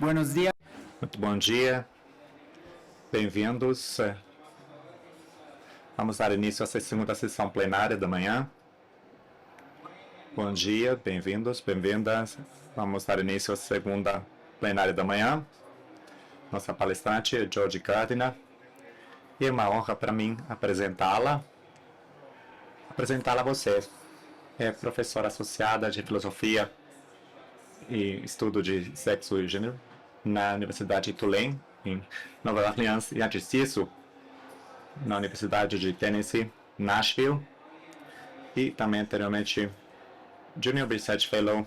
Buenos días. Muito bom dia, bem-vindos. Vamos dar início à segunda sessão plenária da manhã. Bom dia, bem-vindos, bem-vindas. Vamos dar início à segunda plenária da manhã. Nossa palestrante é George Gardner e é uma honra para mim apresentá-la a você. É professora associada de Filosofia e Estudo de Sexo e Gênero na Universidade de Tulane, em Nova Orleans, e antes disso, na Universidade de Tennessee, Nashville, e também anteriormente Junior Research Fellow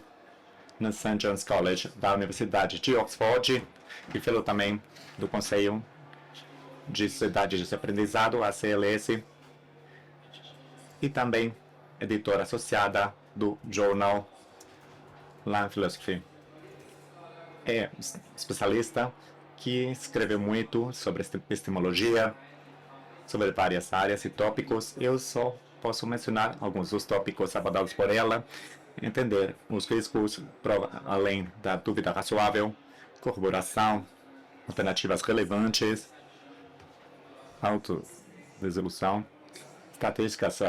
no St. John's College da Universidade de Oxford e Fellow também do Conselho de Sociedade de Aprendizado, ACLS, e também editora associada do Journal Land Philosophy. É especialista que escreveu muito sobre epistemologia, sobre várias áreas e tópicos. Eu só posso mencionar alguns dos tópicos abordados por ela, entender os riscos, além da dúvida razoável, corroboração, alternativas relevantes, autoresolução, estatísticas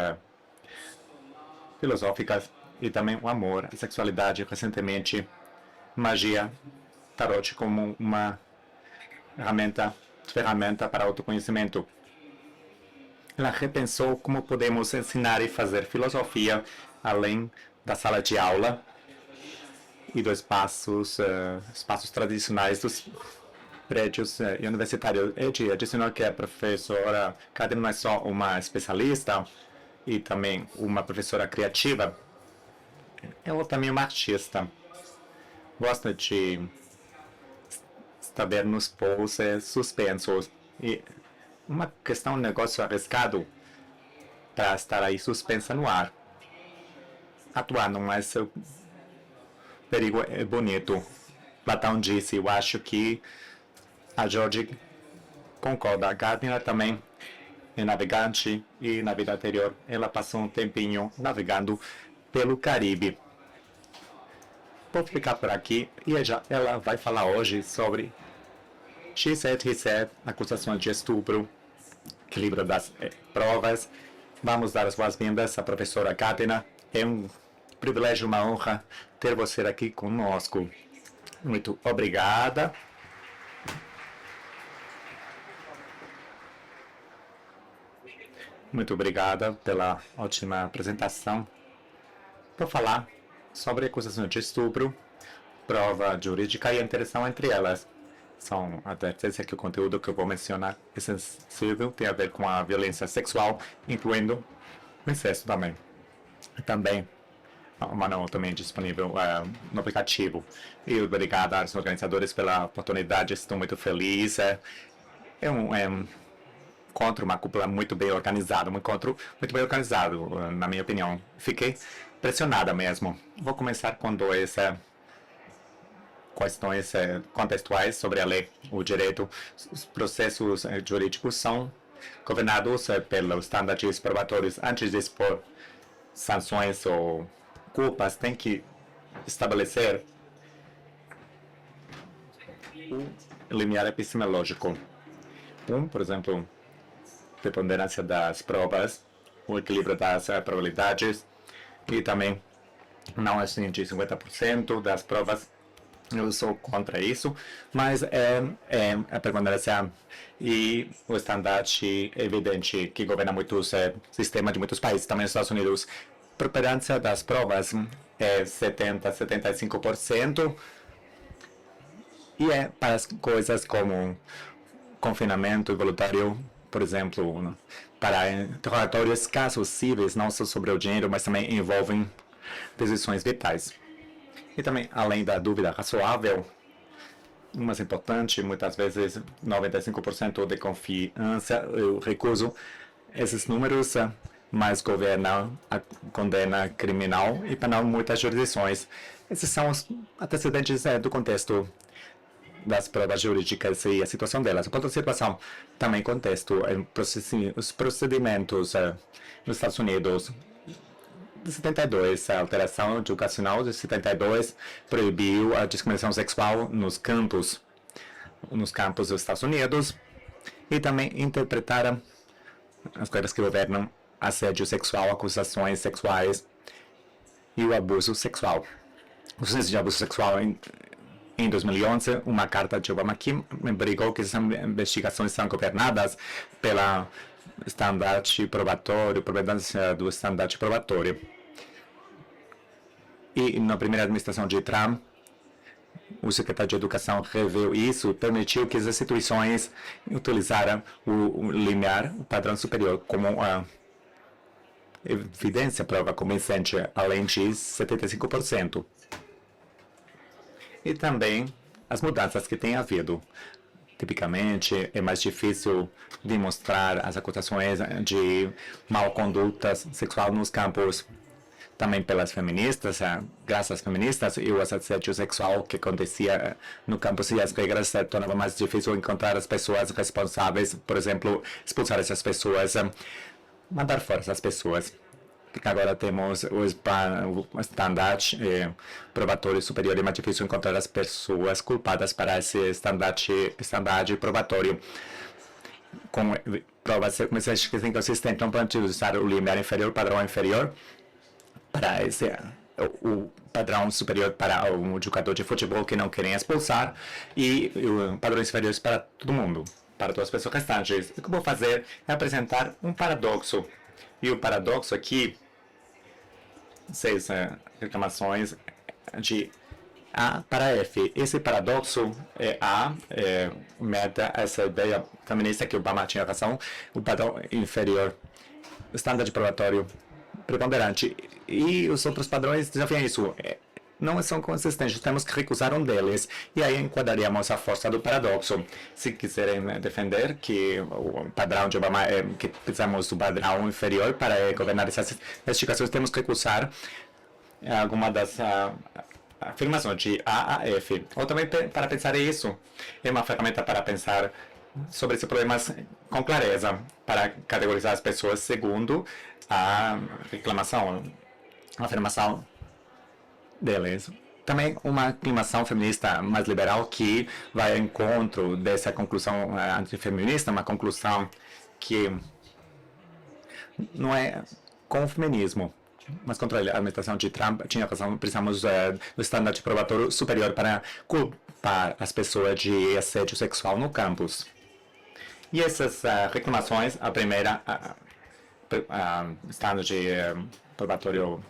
filosóficas e também o amor, a sexualidade, recentemente magia, tarot como uma ferramenta para autoconhecimento. Ela repensou como podemos ensinar e fazer filosofia além da sala de aula e dos espaços tradicionais dos prédios universitários. Ele adicionou que a professora Gardner não é só uma especialista e também uma professora criativa, ela também é uma artista. Gosta de estar nos posts suspensos e uma questão de negócio arriscado para estar aí suspensa no ar, atuando, mas o perigo é bonito. Platão disse, eu acho que a George concorda. A Gardner também é navegante e na vida anterior ela passou um tempinho navegando pelo Caribe. Vou ficar por aqui e ela vai falar hoje sobre She Said, He Said, acusações de estupro, equilíbrio das provas. Vamos dar as boas-vindas à professora Gardner. É um privilégio, uma honra ter você aqui conosco. Muito obrigada. Muito obrigada pela ótima apresentação. Vou falar sobre acusação de estupro, prova jurídica e a interação entre elas. São advertências que o conteúdo que eu vou mencionar é sensível, tem a ver com a violência sexual, incluindo o incesto também. Também, o manual também disponível no aplicativo. E obrigado aos organizadores pela oportunidade, estou muito feliz. É um encontro, uma cúpula muito bem organizada, na minha opinião. Fiquei pressionada mesmo. Vou começar com dois questões contextuais sobre a lei. O direito, os processos jurídicos são governados pelos estándares probatórios. Antes de expor sanções ou culpas, tem que estabelecer um limiar epistemológico. Por exemplo, preponderância das provas, o equilíbrio das probabilidades e também não assim de 50% das provas. Eu sou contra isso, mas é a preponderância e o estandarte evidente que governa muitos sistemas de muitos países, também nos Estados Unidos. Preponderância das provas é 75%, e é para as coisas como confinamento involuntário, por exemplo, para interrogatórios, casos cíveis, não só sobre o dinheiro, mas também envolvem decisões vitais. E também, além da dúvida razoável, o mais importante, muitas vezes 95% de confiança, eu recuso esses números, mas governa a condena criminal e penal em muitas jurisdições. Esses são os antecedentes do contexto das provas jurídicas e a situação delas. Outra situação, também contexto, os procedimentos nos Estados Unidos de 72, a alteração educacional de 72 proibiu a discriminação sexual nos campos dos Estados Unidos e também interpretaram as coisas que governam assédio sexual, acusações sexuais e o abuso sexual. O processo de abuso sexual em 2011, uma carta de Obama que brigou que essas investigações são governadas pela estandarte probatório, providência do estandarte probatório. E na primeira administração de Trump, o secretário de Educação reviu isso e permitiu que as instituições utilizaram o limiar, o padrão superior, como a evidência prova convincente, além de 75%. E também as mudanças que têm havido. Tipicamente, é mais difícil demonstrar as acusações de mal conduta sexual nos campos. Também pelas feministas, graças às feministas e o assédio sexual que acontecia no campus e as regras tornavam mais difícil encontrar as pessoas responsáveis, por exemplo, expulsar essas pessoas, mandar fora essas pessoas. Agora temos o estandarte probatório superior, é mais difícil encontrar as pessoas culpadas para esse estandarte probatório. Com provas circunstanciais inconsistentes, não pode usar o limiar inferior, padrão inferior, para o padrão superior para um jogador de futebol que não querem expulsar e padrões inferiores para todo mundo, para todas as pessoas restantes. O que eu vou fazer é apresentar um paradoxo. E o paradoxo aqui, 6 reclamações de A para F. Esse paradoxo meta essa ideia feminista que o Obama tinha razão, o padrão inferior, o estándar probatório preponderante. E os outros padrões desafiam isso. Não são consistentes, temos que recusar um deles. E aí enquadraríamos a força do paradoxo. Se quiserem defender que o padrão de Obama que precisamos do padrão inferior para governar essas investigações, temos que recusar alguma das afirmações de A a F. Ou também para pensar isso, é uma ferramenta para pensar sobre esses problemas com clareza, para categorizar as pessoas segundo a reclamação, a afirmação deles. Também uma afirmação feminista mais liberal que vai ao encontro dessa conclusão antifeminista, uma conclusão que não é com o feminismo, mas contra a administração de Trump tinha razão, precisamos do estandarte probatório superior para culpar as pessoas de assédio sexual no campus. E essas reclamações, a primeira, estandarte probatório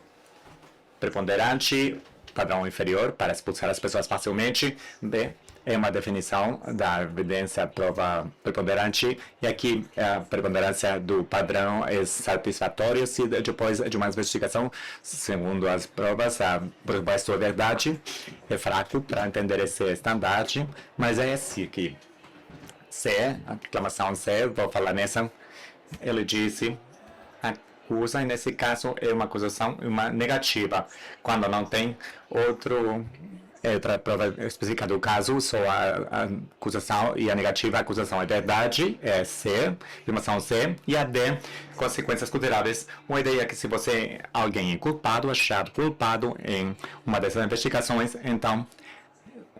preponderante, padrão inferior para expulsar as pessoas facilmente. B é uma definição da evidência prova preponderante, e aqui a preponderância do padrão é satisfatória se depois de uma investigação, segundo as provas, a proposta é verdade, é fraco para entender esse estandarte, mas é esse aqui. C, a reclamação C, vou falar nessa, ele disse acusa, e nesse caso é uma acusação, uma negativa. Quando não tem outra prova específica do caso, só a acusação e a negativa, a acusação é verdade, é C, afirmação C, e a D, consequências consideráveis. Uma ideia é que se alguém é culpado, achado culpado em uma dessas investigações, então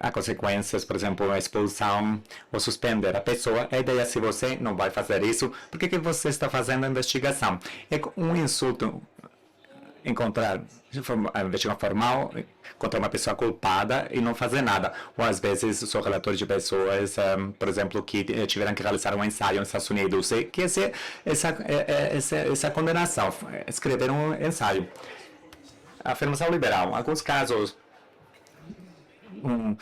há consequências, por exemplo, a expulsão ou suspender a pessoa. A ideia é se você não vai fazer isso, por que você está fazendo a investigação? É um insulto encontrar a investigação formal contra uma pessoa culpada e não fazer nada. Ou às vezes sou relator de pessoas, por exemplo, que tiveram que realizar um ensaio nos Estados Unidos, e que essa condenação, escrever um ensaio. Afirmação liberal. Em alguns casos, um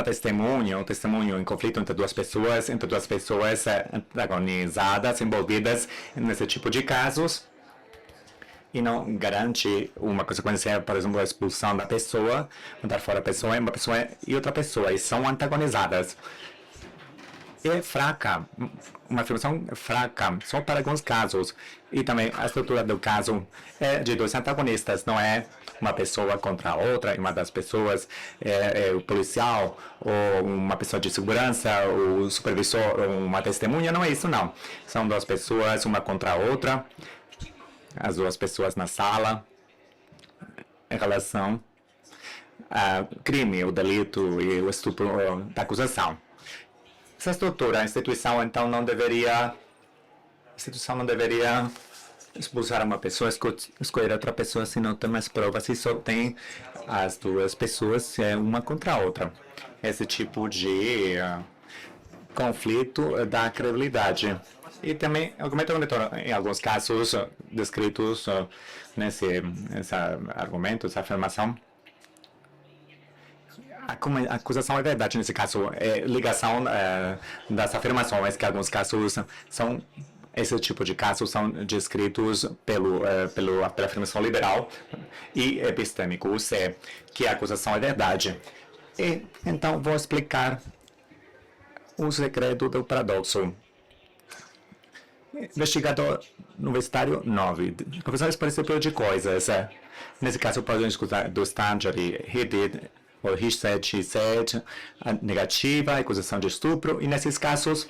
testemunho em conflito entre duas pessoas antagonizadas, envolvidas nesse tipo de casos, e não garante uma consequência, por exemplo, a expulsão da pessoa, mandar fora a pessoa, uma pessoa e outra pessoa, e são antagonizadas. É fraca, uma afirmação fraca, só para alguns casos. E também a estrutura do caso é de dois antagonistas, não é uma pessoa contra a outra, e uma das pessoas é o policial, ou uma pessoa de segurança, o supervisor, ou uma testemunha, não é isso não. São duas pessoas, uma contra a outra, as duas pessoas na sala, em relação ao crime, o delito e o estupro da acusação. Essa estrutura, a instituição, então, não deveria expulsar uma pessoa, escolher outra pessoa se não tem mais provas, se só tem as duas pessoas, uma contra a outra. Esse tipo de conflito dá credibilidade. E também, argumento em alguns casos descritos nesse argumento, essa afirmação, a acusação é verdade nesse caso, é ligação das afirmações, que alguns casos são, esse tipo de casos são descritos pela afirmação liberal e epistêmico, ou seja, que a acusação é verdade. E, então, vou explicar o segredo do paradoxo. Investigador universitário 9. Professores participam de coisas. Nesse caso, podemos escutar do standard he did, ou he said, she said, a negativa, a acusação de estupro. E nesses casos,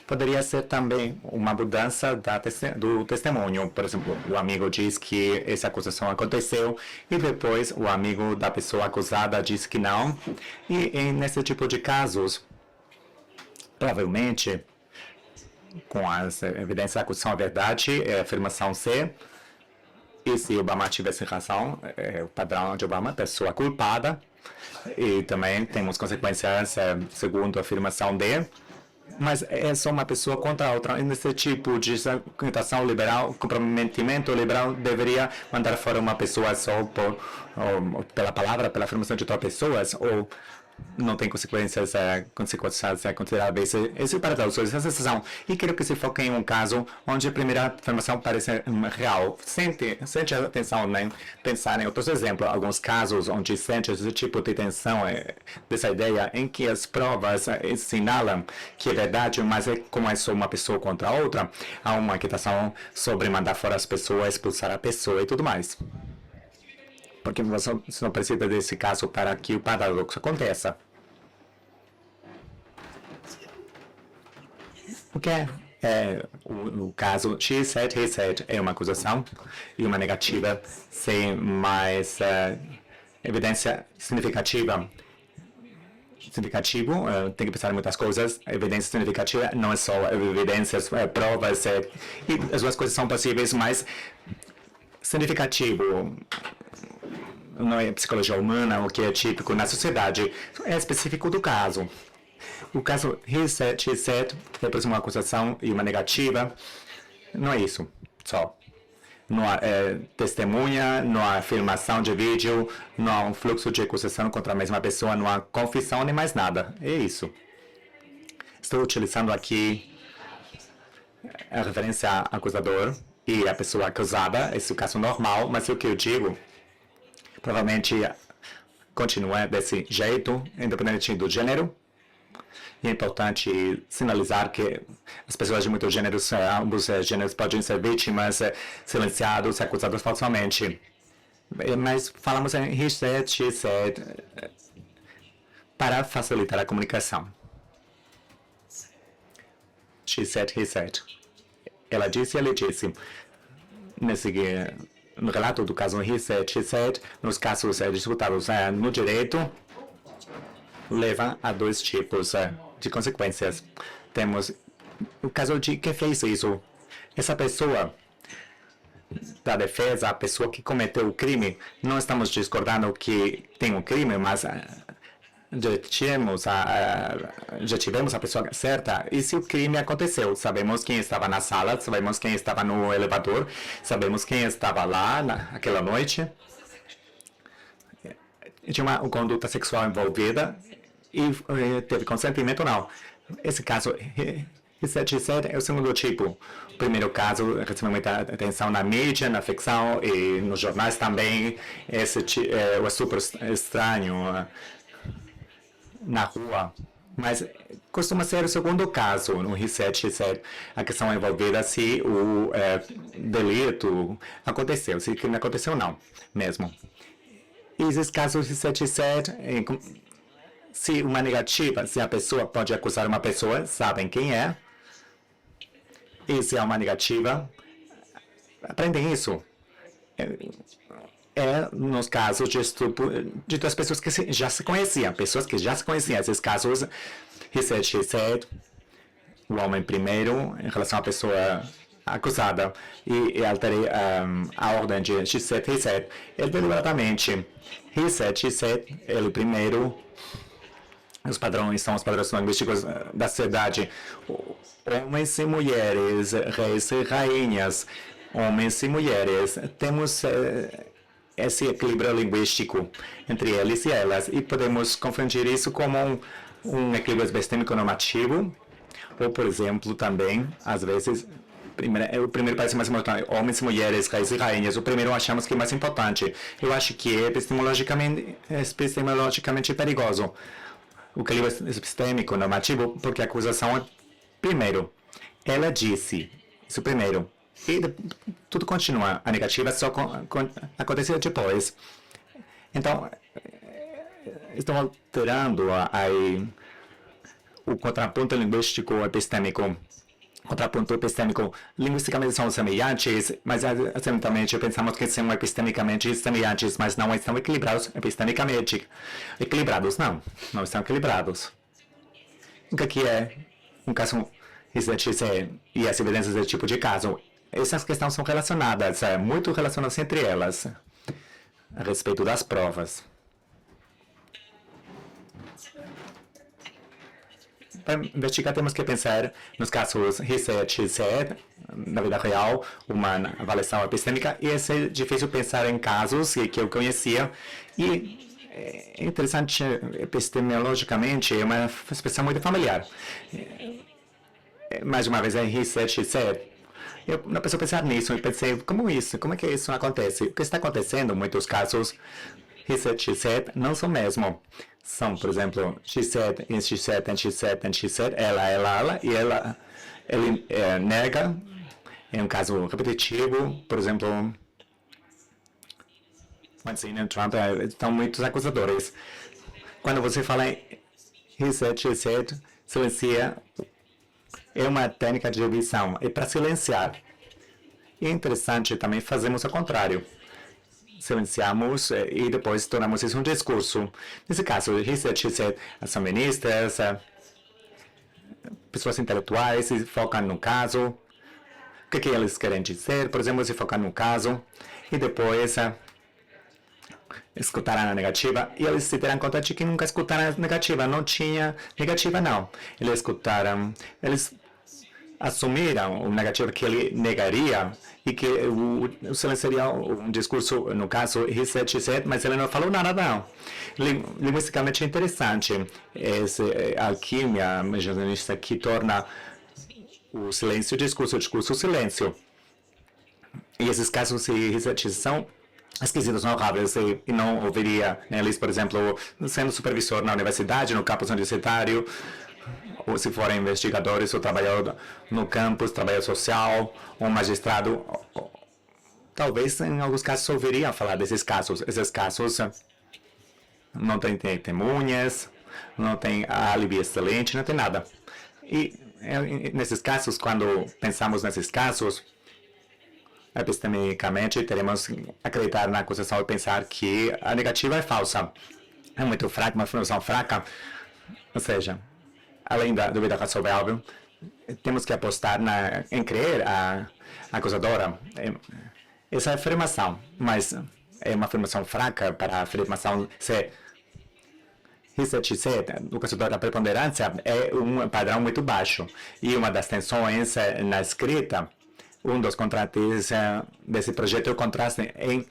poderia ser também uma mudança do testemunho. Por exemplo, o amigo diz que essa acusação aconteceu e depois o amigo da pessoa acusada diz que não. E nesse tipo de casos, provavelmente, com as evidências da acusação é verdade, é a afirmação C. E se Obama tivesse razão, é o padrão de Obama, pessoa culpada. E também temos consequências segundo a afirmação D. Mas é só uma pessoa contra a outra. E nesse tipo de argumentação liberal, comprometimento liberal deveria mandar fora uma pessoa só pela palavra, pela afirmação de outras pessoas, ou não tem consequências consideráveis. Esse paradoxo, essa sensação. E quero que se foque em um caso onde a primeira afirmação parece real. Sente a atenção em pensar em outros exemplos. Alguns casos onde sente esse tipo de tensão, dessa ideia em que as provas assinalam que é verdade, mas como é só uma pessoa contra a outra, há uma inquietação sobre mandar fora as pessoas, expulsar a pessoa e tudo mais. Porque você não precisa desse caso para que o paradoxo aconteça. O que é o caso she said, he said, é uma acusação e uma negativa sem mais evidência significativa. Significativo, tem que pensar em muitas coisas. Evidência significativa não é só evidências, provas, e as duas coisas são possíveis, mas significativo não é psicologia humana, o que é típico na sociedade, é específico do caso. O caso he said, she said, representa uma acusação e uma negativa. Não é isso, só. Não há testemunha, não há filmação de vídeo, não há um fluxo de acusação contra a mesma pessoa, não há confissão nem mais nada. É isso. Estou utilizando aqui a referência ao acusador e a pessoa acusada. Esse é o caso normal, mas o que eu digo provavelmente continua desse jeito, independente do gênero. E é importante sinalizar que as pessoas de muitos gêneros, ambos gêneros, podem ser vítimas, silenciados, acusados falsamente. Mas falamos em he said, she said, para facilitar a comunicação. She said, he said. Ela disse, ele disse. No relato do caso he said, she said, nos casos disputados no direito, levam a dois tipos de consequências. Temos o caso de quem fez isso. Essa pessoa da defesa, a pessoa que cometeu o crime, não estamos discordando que tem um crime, mas já tivemos a pessoa certa. E se o crime aconteceu, sabemos quem estava na sala, sabemos quem estava no elevador, sabemos quem estava lá naquela noite. Tinha uma conduta sexual envolvida e teve consentimento ou não. Esse caso, he said, she said, é o segundo tipo. O primeiro caso recebeu muita atenção na mídia, na ficção e nos jornais também. O estupro estranho na rua. Mas costuma ser o segundo caso, no he said, she said, a questão envolvida se o delito aconteceu, se o crime aconteceu ou não, mesmo. E esses casos he said, she said, se uma negativa, se a pessoa pode acusar uma pessoa, sabem quem é, e se há uma negativa, aprendem isso. é nos casos de estupro de duas pessoas que já se conheciam, pessoas que já se conheciam. Esses casos, X7, o homem primeiro, em relação à pessoa acusada, e alterei a ordem de X7 e X7. Ele deliberadamente, X7, ele primeiro, os padrões são os padrões linguísticos da sociedade. Homens e mulheres, reis e rainhas, homens e mulheres, temos esse equilíbrio linguístico entre eles e elas, e podemos confundir isso como um equilíbrio epistêmico normativo, ou, por exemplo, também, às vezes, o primeiro parece mais importante, homens e mulheres, reis e rainhas. O primeiro achamos que é mais importante. Eu acho que é epistemologicamente perigoso o equilíbrio epistêmico normativo, porque a acusação é primeiro. Ela disse, isso primeiro. E tudo continua. A negativa só acontece depois. Então, estão alterando o contraponto linguístico epistêmico. Contraponto epistêmico, linguisticamente são semelhantes, mas acidentalmente pensamos que são epistemicamente semelhantes, mas não estão equilibrados epistemicamente. Equilibrados, não estão equilibrados. O que é um caso XZ e as evidências desse tipo de caso? Essas questões são relacionadas, muito relacionadas entre elas, a respeito das provas. Para investigar, temos que pensar nos casos XZ, na vida real, uma avaliação epistêmica, e é difícil pensar em casos que eu conhecia, e é interessante, epistemologicamente, é uma expressão muito familiar. Mais uma vez, é XZ. Eu não preciso pensar nisso, eu pensei, como é que isso acontece? O que está acontecendo em muitos casos, X7 não são mesmo. São, por exemplo, X7, X7, X7, X7, ela, e ele nega, em um caso repetitivo, por exemplo, Weinstein e Trump, estão muitos acusadores. Quando você fala em X7, X7, silencia, é uma técnica de edição, é para silenciar. E é interessante também fazemos o contrário. Silenciamos e depois tornamos isso um discurso. Nesse caso, X7, as feministas, pessoas intelectuais se focam no caso, o que eles querem dizer, por exemplo, se focam no caso, e depois escutaram a negativa, e eles se deram conta de que nunca escutaram a negativa, não tinha negativa não. Eles escutaram, eles assumiram o negativo que ele negaria e que o silenciaria um discurso, no caso, X7, mas ele não falou nada não. Linguisticamente é interessante essa alquimia imaginista que torna o silêncio discurso, o discurso silêncio. E esses casos de X7 são esquisitos, não rápidos, e não ouviria neles, por exemplo, sendo supervisor na universidade, no campus universitário, ou se forem investigadores ou trabalhador no campus, trabalho social, ou magistrado, talvez em alguns casos ouviriam falar desses casos. Esses casos não tem testemunhas, não tem álibi excelente, não tem nada. E nesses casos, quando pensamos nesses casos, epistemicamente teremos que acreditar na acusação e pensar que a negativa é falsa. É muito fraca, uma afirmação fraca, ou seja, além da dúvida razoável, temos que apostar em crer a acusadora. Essa é a afirmação, mas é uma afirmação fraca para a afirmação ser o caso da preponderância é um padrão muito baixo. E uma das tensões na escrita, um dos contrastes desse projeto é o contraste em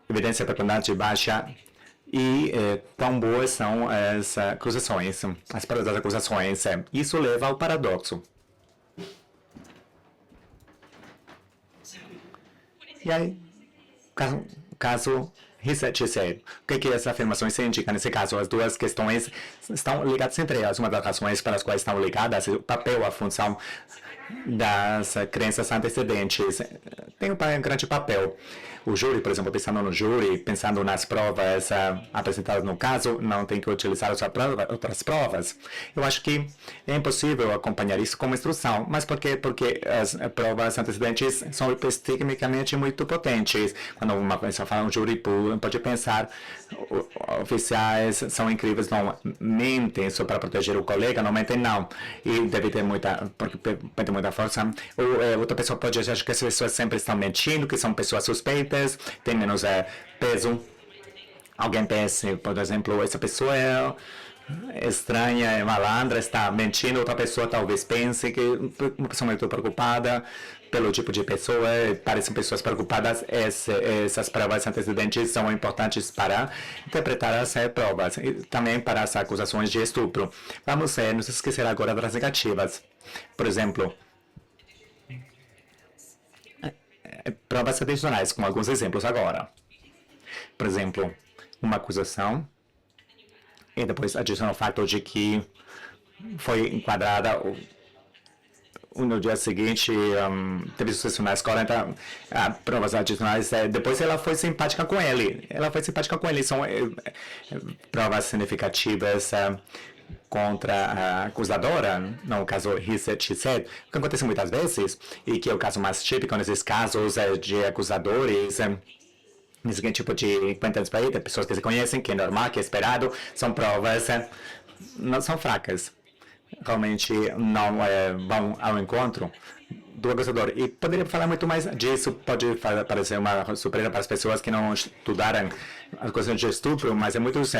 evidência preponderante baixa e quão boas são as acusações, as provas das acusações. Isso leva ao paradoxo. E aí, caso Risset-Tisser. O que essa afirmação indica? Nesse caso, as duas questões estão ligadas entre elas. Uma das razões pelas quais estão ligadas é o papel, a função das crenças antecedentes. Tem um grande papel. O júri, por exemplo, pensando no júri, pensando nas provas apresentadas no caso, não tem que utilizar outras provas. Eu acho que é impossível acompanhar isso como instrução. Mas por quê? Porque as provas antecedentes são epistemicamente muito potentes. Quando uma pessoa fala um júri, pode pensar, oficiais são incríveis, não mentem só para proteger o colega, não mentem não. E deve ter muita força. Ou outra pessoa pode achar que as pessoas sempre estão mentindo, que são pessoas suspeitas, tem menos peso. Alguém pensa, por exemplo, essa pessoa é estranha, é malandra, está mentindo. Outra pessoa talvez pense que uma pessoa muito preocupada pelo tipo de pessoa, parecem pessoas preocupadas. Essas provas antecedentes são importantes para interpretar as provas e também para as acusações de estupro. Vamos nos esquecer agora das negativas. Por exemplo, provas adicionais, com alguns exemplos agora. Por exemplo, uma acusação e depois adiciona o fato de que foi enquadrada no dia seguinte, teve sucesso na escola, então, provas adicionais, depois ela foi simpática com ele. São provas significativas contra a acusadora, no caso Risset-Tisser, o que acontece muitas vezes, e que é o caso mais típico nesses casos de acusadores, nesse tipo de encontros para aí, pessoas que se conhecem, que é normal, que é esperado, são provas, não são fracas, realmente não vão ao encontro do acusador. E poderia falar muito mais disso, pode parecer uma surpresa para as pessoas que não estudaram as questões de estupro, mas é muitos,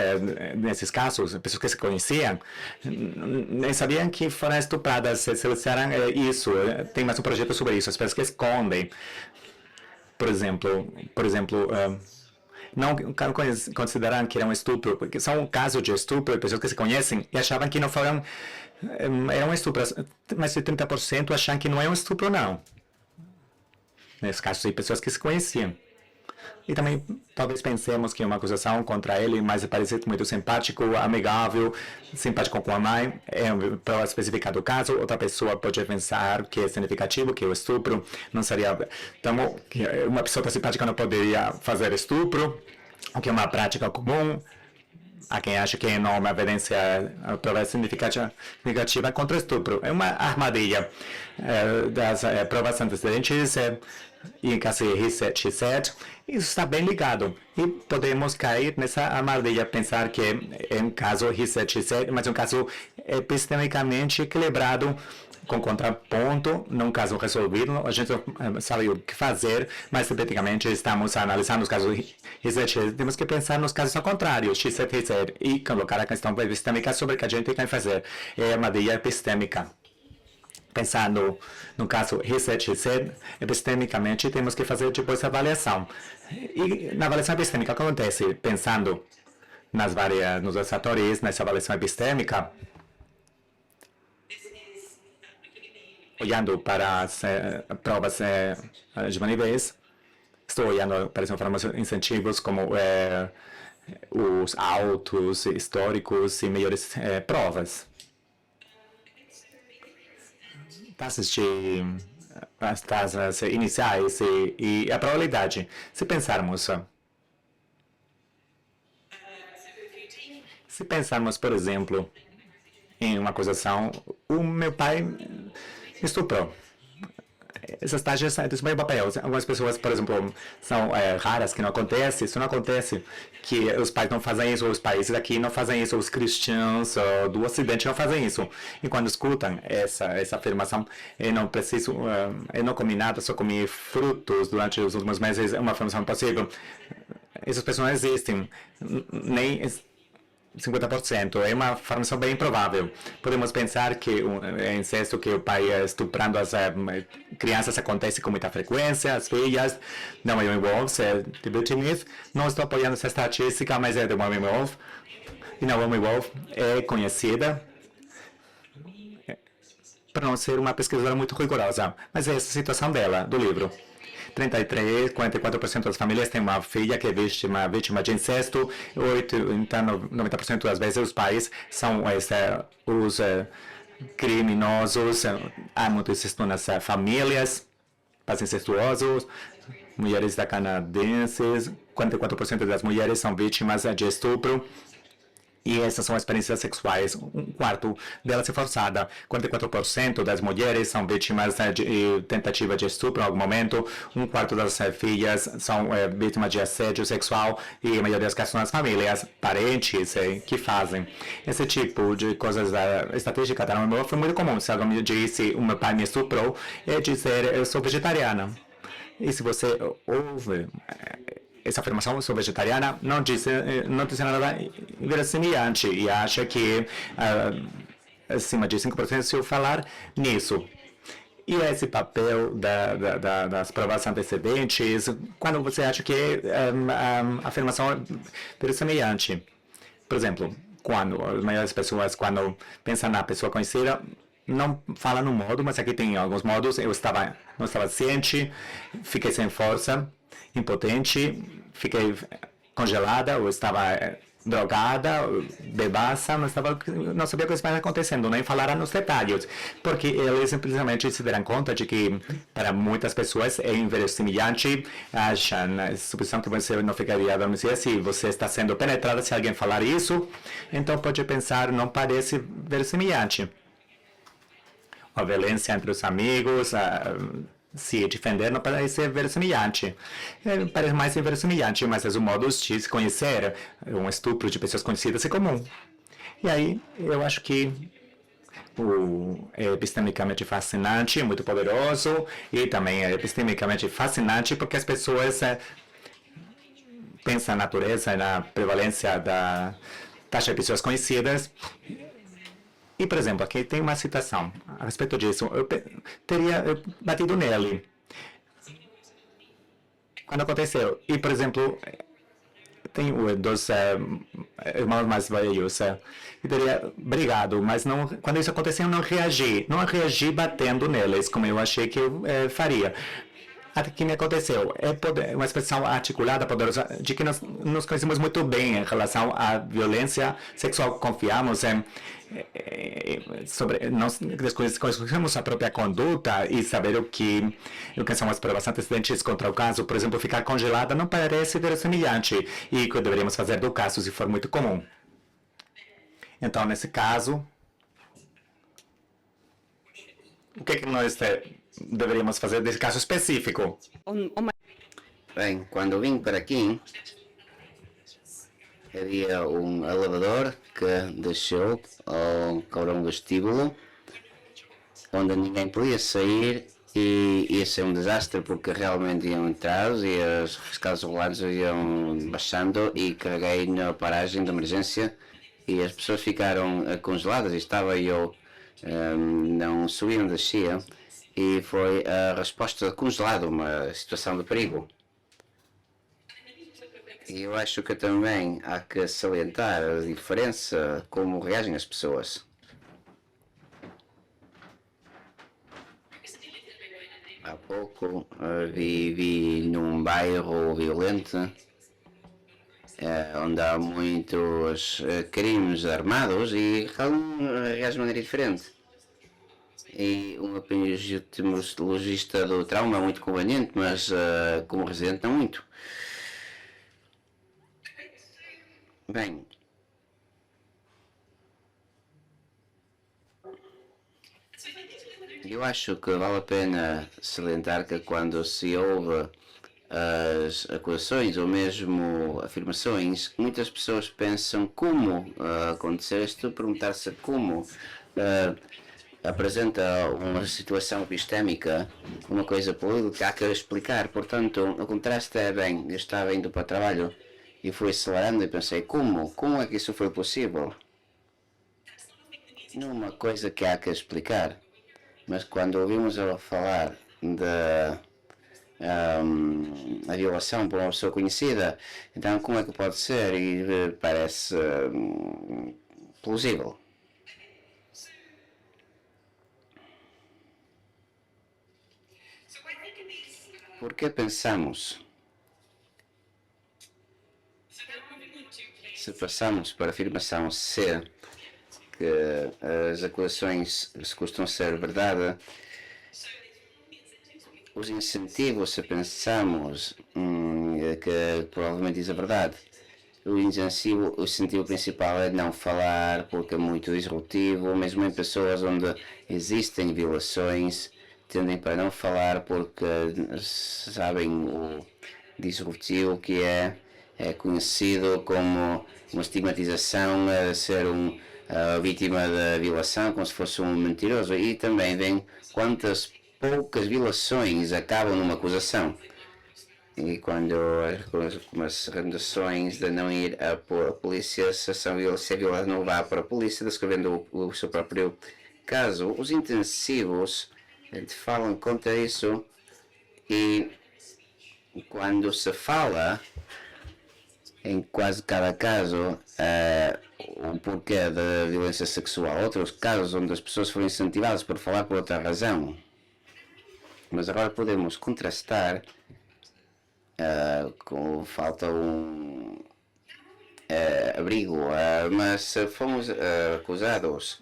nesses casos, pessoas que se conheciam, nem sabiam que foram estupradas, se disseram isso, tem mais um projeto sobre isso, as pessoas que escondem, por exemplo, não consideram que era um estupro, porque são um caso de estupro, pessoas que se conhecem e achavam que não foram, era um estupro, mais de 30% acham que não é um estupro, não. Nesse caso, de pessoas que se conheciam. E também, talvez pensemos que uma acusação contra ele, mas parece muito simpático, amigável, simpático com a mãe, para especificar o caso, outra pessoa pode pensar que é significativo, que o estupro não seria... Então, uma pessoa simpática não poderia fazer estupro, o que é uma prática comum. Há quem acha que não é uma evidência, a prova significativa contra o estupro. É uma armadilha das provas antecedentes e em caso de Risset-Tisser, isso está bem ligado. E podemos cair nessa armadilha, pensar que é um caso Risset-Tisser, mas é um caso epistemicamente equilibrado, com contraponto, num caso resolvido, a gente sabe o que fazer, mas evidentemente estamos analisando os casos Risset-Tisser, temos que pensar nos casos ao contrário, Risset-Tisser, e colocar a questão epistêmica sobre o que a gente tem que fazer. É uma ideia epistêmica. Pensando no caso Risset-Tisser, epistemicamente temos que fazer depois a avaliação. E na avaliação epistêmica, o que acontece? Pensando nos fatores, nessa avaliação epistêmica, olhando para as provas disponíveis, estou olhando para as incentivos como os autos históricos e melhores provas. As taxas iniciais e a probabilidade. Se pensarmos, por exemplo, em uma acusação, o meu pai estuprou. Essas taxas desempenham papel. Algumas pessoas, por exemplo, são raras, que não acontece. Isso não acontece, que os pais não fazem isso, os países aqui não fazem isso, os cristãos do Ocidente não fazem isso. E quando escutam essa afirmação, eu não comi nada, só comi frutos durante os últimos meses, é uma afirmação possível. Essas pessoas não existem, nem 50%. É uma afirmação bem improvável. Podemos pensar que é incesto, que o pai estuprando as crianças acontece com muita frequência, as filhas, da Wyoming Wolves, de Buttigieg. Não estou apoiando essa estatística, mas é de Wyoming Wolf. E na Wyoming Wolf é conhecida por não ser uma pesquisadora muito rigorosa. Mas é essa a situação dela, do livro. 33, 44% das famílias têm uma filha que é vítima de incesto. 8, então, 90% das vezes os pais são os criminosos. Há muito incesto nas famílias, pais incestuosos. Mulheres da canadenses, 44% das mulheres são vítimas de estupro. E essas são experiências sexuais. Um quarto delas é forçada. 44% das mulheres são vítimas de tentativa de estupro em algum momento. Um quarto das filhas são vítimas de assédio sexual. E a maioria das casos são as famílias, parentes que fazem. Esse tipo de coisas estratégica da namoro foi muito comum. Se alguém me disse, o meu pai me estuprou, é dizer, eu sou vegetariana. E se você ouve essa afirmação, eu sou vegetariana, não diz nada inverossímil e acha que acima de 5% se eu falar nisso. E esse papel das provas antecedentes, quando você acha que a afirmação é verossímil. Por exemplo, quando as maiores pessoas, quando pensam na pessoa conhecida, não fala no modo, mas aqui tem alguns modos. Eu não estava ciente, fiquei sem força, impotente, fiquei congelada, eu estava drogada, bebaça, não sabia o que estava acontecendo, nem falaram nos detalhes, porque eles simplesmente se deram conta de que para muitas pessoas é inverossímil, acham a suposição que você não ficaria adormecida se você está sendo penetrada, se alguém falar isso, então pode pensar, não parece verossímil. A violência entre os amigos, se defender não parece verossímil. Parece mais inverossímil, mas é um modo de se conhecer. Um estupro de pessoas conhecidas é comum. E aí, eu acho que é epistemicamente fascinante, muito poderoso, e também é epistemicamente fascinante porque as pessoas pensam na natureza e na prevalência da taxa de pessoas conhecidas. E, por exemplo, aqui tem uma citação a respeito disso. Eu teria batido nele quando aconteceu. E, por exemplo, tem dos irmãos mais velhos. Eu teria brigado, mas não, quando isso aconteceu, eu não reagi. Não reagi batendo neles, como eu achei que eu faria. Até que me aconteceu. É uma expressão articulada, poderosa, de que nós nos conhecemos muito bem em relação à violência sexual. Confiamos sobre nós conhecemos a própria conduta e saber o que são as provas antecedentes contra o caso. Por exemplo, ficar congelada não parece verossímil e o que deveríamos fazer do caso se for muito comum. Então, nesse caso, o que nós deveríamos fazer nesse caso específico? Bem, quando vim para aqui, havia um elevador que desceu ao um vestíbulo, onde ninguém podia sair e ia ser um desastre porque realmente iam entrar e as escadas rolantes iam baixando e carreguei na paragem de emergência e as pessoas ficaram congeladas e estava eu, não subia, não descia e foi a resposta de congelado, uma situação de perigo. E eu acho que também há que salientar a diferença como reagem as pessoas. Há pouco vivi num bairro violento onde há muitos crimes armados e cada um reage de maneira diferente. E um epidemiologista do trauma é muito conveniente, mas como residente não muito. Bem, eu acho que vale a pena salientar que quando se ouve as acusações ou mesmo afirmações, muitas pessoas pensam como aconteceu isto, perguntar-se como apresenta uma situação epistémica, uma coisa política que há que explicar. Portanto, o contraste é bem, eu estava indo para o trabalho e fui acelerando e pensei, como é que isso foi possível? Não é uma coisa que há que explicar, mas quando ouvimos ela falar da a violação por uma pessoa conhecida, então como é que pode ser? E parece plausível. Porque pensamos, se passamos para a afirmação C, que as acusações se costumam ser verdade, os incentivos, se pensamos que provavelmente diz a verdade, o incentivo principal é não falar porque é muito disruptivo, mesmo em pessoas onde existem violações, tendem para não falar porque sabem o disruptivo que é conhecido como uma estigmatização a ser vítima da violação, como se fosse um mentiroso. E também vem quantas poucas violações acabam numa acusação. E quando as recomendações de não ir à polícia, se é violado, não vá para a polícia, descrevendo o seu próprio caso. Os intensivos falam contra isso e quando se fala em quase cada caso o porquê da violência sexual, outros casos onde as pessoas foram incentivadas por falar por outra razão. Mas agora podemos contrastar com falta abrigo, mas se fomos acusados,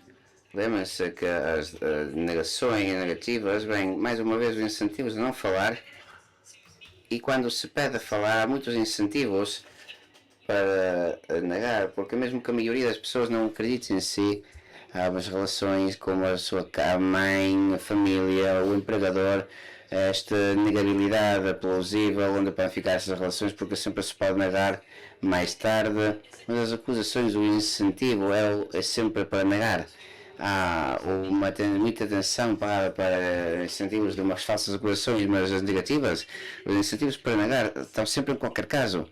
lembra-se que as negações negativas vêm mais uma vez os incentivos a não falar, e quando se pede a falar há muitos incentivos para negar, porque mesmo que a maioria das pessoas não acredite em si, há umas relações como a sua mãe, a família, o empregador, esta negabilidade plausível onde podem ficar essas relações porque sempre se pode negar mais tarde, mas as acusações, o incentivo é sempre para negar. Há muita atenção para incentivos de umas falsas acusações, mas as negativas, os incentivos para negar estão sempre em qualquer caso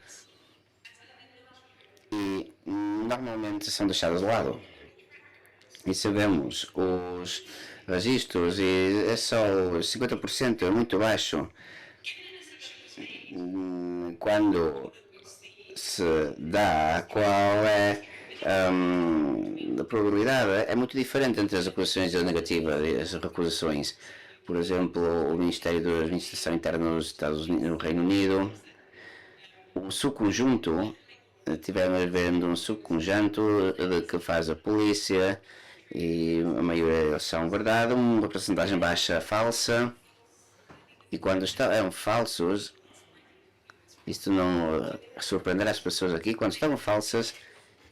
e normalmente são deixados de lado. E sabemos os registros e é só 50%, é muito baixo. Quando se dá qual é a probabilidade, é muito diferente entre as acusações negativas e as recusações. Por exemplo, o Ministério da Administração Interna nos Estados Unidos, no Reino Unido, o subconjunto, tivemos vendo um subconjunto que faz a polícia e a maioria são verdade, uma porcentagem baixa falsa, e quando eram falsos, isto não surpreenderá as pessoas aqui, quando estavam falsas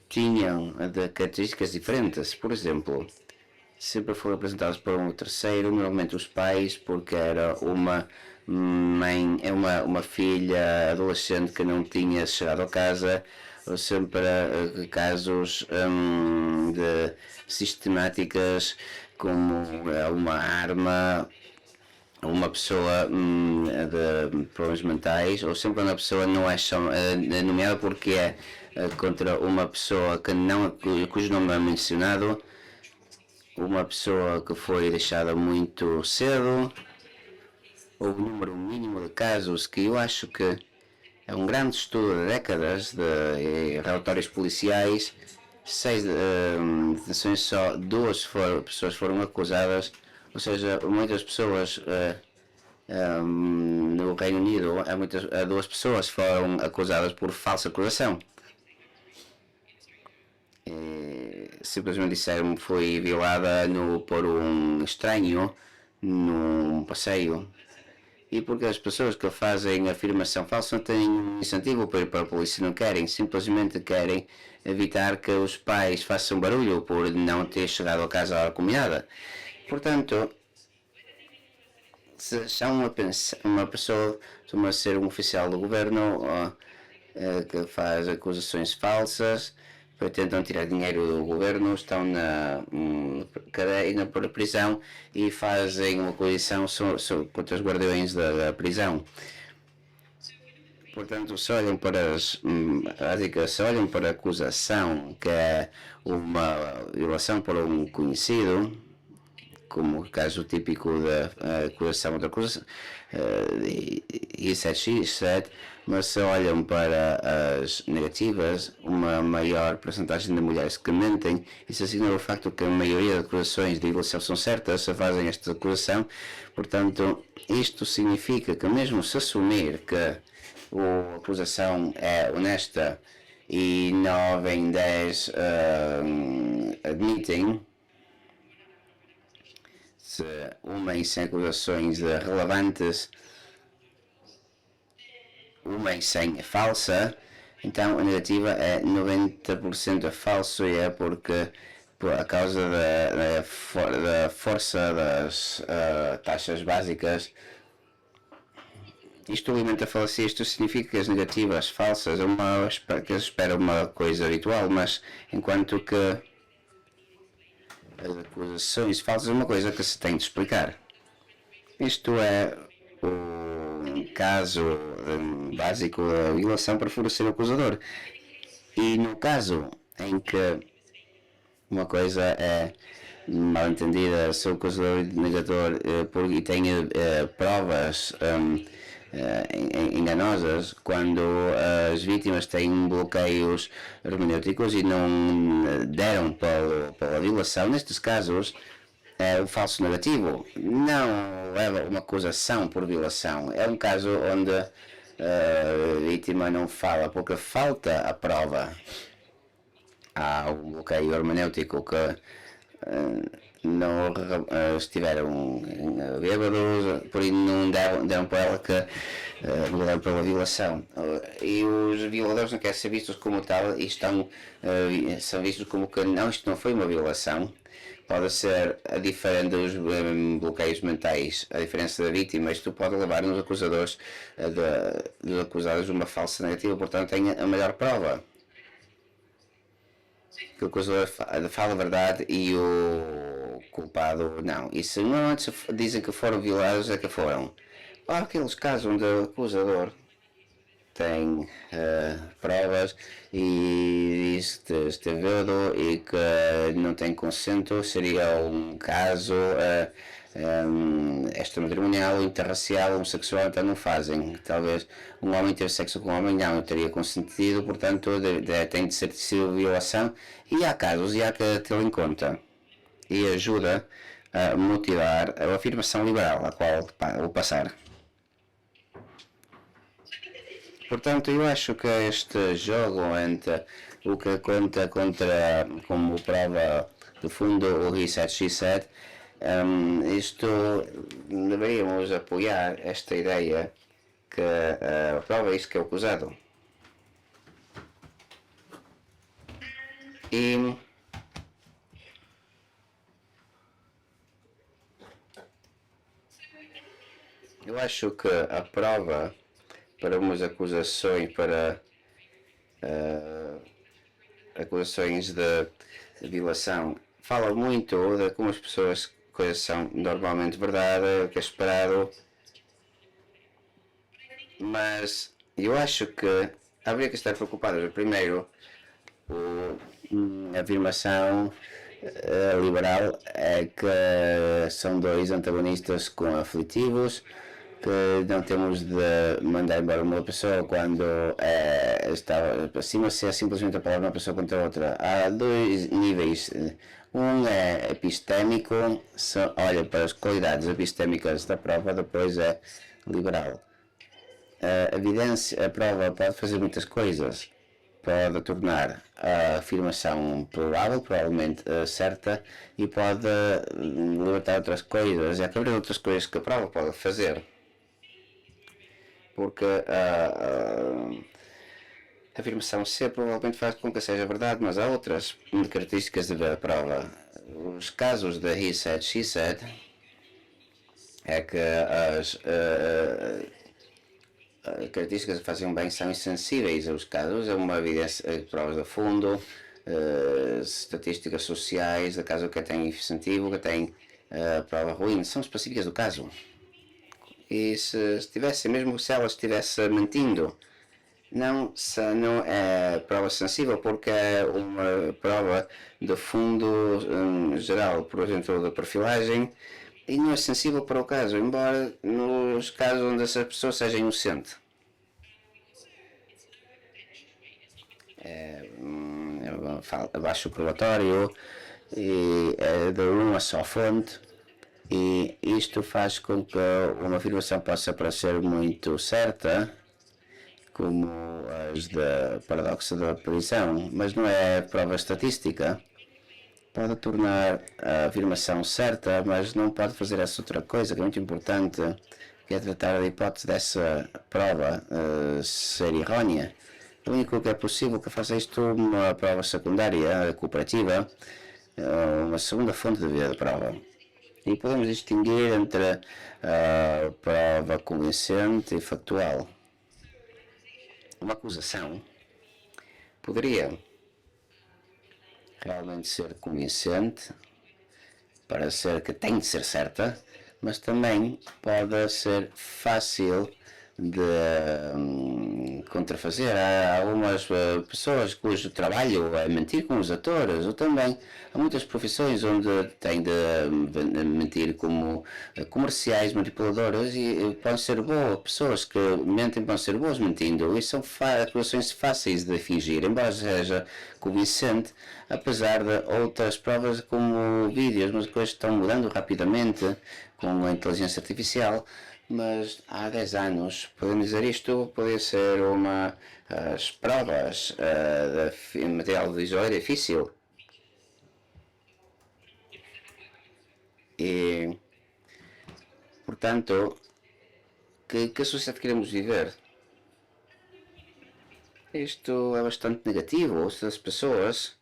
tinham de características diferentes. Por exemplo, sempre foram apresentados por um terceiro, normalmente os pais, porque era uma mãe, uma filha adolescente que não tinha chegado a casa, ou sempre casos de sistemáticas como uma arma, uma pessoa de problemas mentais, ou sempre uma pessoa não é nomeada porque é contra uma pessoa que não, cujo nome não é mencionado, uma pessoa que foi deixada muito cedo, ou um número mínimo de casos que eu acho que é um grande estudo de décadas de relatórios policiais. 6 detenções, só 2 pessoas foram acusadas, ou seja, muitas pessoas no Reino Unido, 2 pessoas foram acusadas por falsa acusação. Simplesmente disseram que foi violada por um estranho num passeio. E porque as pessoas que fazem afirmação falsa não têm um incentivo para ir para a polícia, não querem, simplesmente querem evitar que os pais façam barulho por não ter chegado a casa à hora combinada. Portanto, se uma pessoa toma ser um oficial do governo que faz acusações falsas, tentam tirar dinheiro do governo, estão na cadeia, por prisão, e fazem uma coalição contra os guardiões da prisão. Portanto, se olham para se olham para a acusação, que é uma violação por um conhecido, como o caso típico da acusação outra coisa, He said, mas se olham para as negativas, uma maior porcentagem de mulheres que mentem, isso assinala o facto que a maioria das acusações de violação são certas, se fazem esta acusação. Portanto, isto significa que mesmo se assumir que a acusação é honesta e 9 em 10 admitem, se uma em 100 acusações relevantes, uma em 100 é falsa, então a negativa é 90% falso, e é porque por a causa da força das taxas básicas. Isto alimenta a falacia. Isto significa que as negativas falsas que se espera uma coisa habitual, mas enquanto que as acusações falsas é uma coisa que se tem de explicar. Isto é o caso básico da violação para favorecer o acusador. E no caso em que uma coisa é mal entendida, se o acusador negador e tem provas enganosas, quando as vítimas têm bloqueios hermenêuticos e não deram pela violação, nestes casos é o falso negativo, não é uma acusação por violação, é um caso onde a vítima não fala porque falta a prova. Há um bloqueio hermenêutico que não estiveram bêbados, por isso não deram para ela que deram pela violação. E os violadores não querem ser vistos como tal e são vistos como que não, isto não foi uma violação. Pode ser diferente dos bloqueios mentais. A diferença da vítima, isto pode levar os acusadores dos acusados de uma falsa negativa, portanto tem a maior prova que o acusador fala a verdade e o culpado não. E se normalmente dizem que foram violados, é que foram. Há aqueles casos onde o acusador tem provas e diz que esteve bêbado e que não tem consenso, seria um caso extramatrimonial, interracial, homossexual, então não fazem. Talvez um homem ter sexo com um homem não teria consentido, portanto tem de ser sido violação, e há casos e há que tê-lo em conta, e ajuda a motivar a afirmação liberal a qual vou passar. Portanto, eu acho que este jogo entre o que conta como prova de fundo o He said, she said, isto deveríamos apoiar esta ideia que a prova é isto que é o acusado. E eu acho que a prova para umas acusações, para acusações de violação, fala muito de como as coisas são normalmente verdade, o que é esperado, mas eu acho que haveria que estar preocupados. Primeiro, a afirmação liberal é que são dois antagonistas aflitivos, que não temos de mandar embora uma pessoa quando está acima, se é simplesmente a palavra uma pessoa contra a outra. Há dois níveis. Um é epistémico, olha para as qualidades epistémicas da prova, depois é liberal. A evidência, a prova pode fazer muitas coisas. Pode tornar a afirmação provável, provavelmente certa, e pode libertar outras coisas. E há que haver outras coisas que a prova pode fazer. Porque a afirmação C provavelmente faz com que seja verdade, mas há outras características da prova. Os casos da He said, she said é que as características que fazem bem são insensíveis aos casos, é uma evidência, provas de fundo, estatísticas sociais, da caso que tem incentivo, que tem prova ruim, são específicas do caso. E se estivesse, mesmo se ela estivesse mentindo, não é prova sensível porque é uma prova de fundo geral, por exemplo, da perfilagem, e não é sensível para o caso, embora nos casos onde essa pessoa seja inocente. Abaixo o probatório e é de uma só fonte, e isto faz com que uma afirmação possa parecer muito certa, como as da paradoxo da prisão, mas não é prova estatística. Pode tornar a afirmação certa, mas não pode fazer essa outra coisa que é muito importante, que é tratar a hipótese dessa prova ser errónea. O único que é possível que faça isto uma prova secundária cooperativa, uma segunda fonte de vida de prova. E podemos distinguir entre a prova convincente e factual. Uma acusação poderia realmente ser convincente para ser que tem de ser certa, mas também pode ser fácil de contrafazer. Há algumas pessoas cujo trabalho é mentir com os atores, ou também há muitas profissões onde têm de mentir como comerciais manipuladoras e podem ser boas, pessoas que mentem podem ser boas mentindo, e são acusações fáceis de fingir, embora seja convincente, apesar de outras provas como vídeos, mas coisas estão mudando rapidamente com a inteligência artificial. Mas há 10 anos, podemos dizer isto, podia ser uma as provas de material visual é difícil. E, portanto, que sociedade queremos viver? Isto é bastante negativo. Se as pessoas.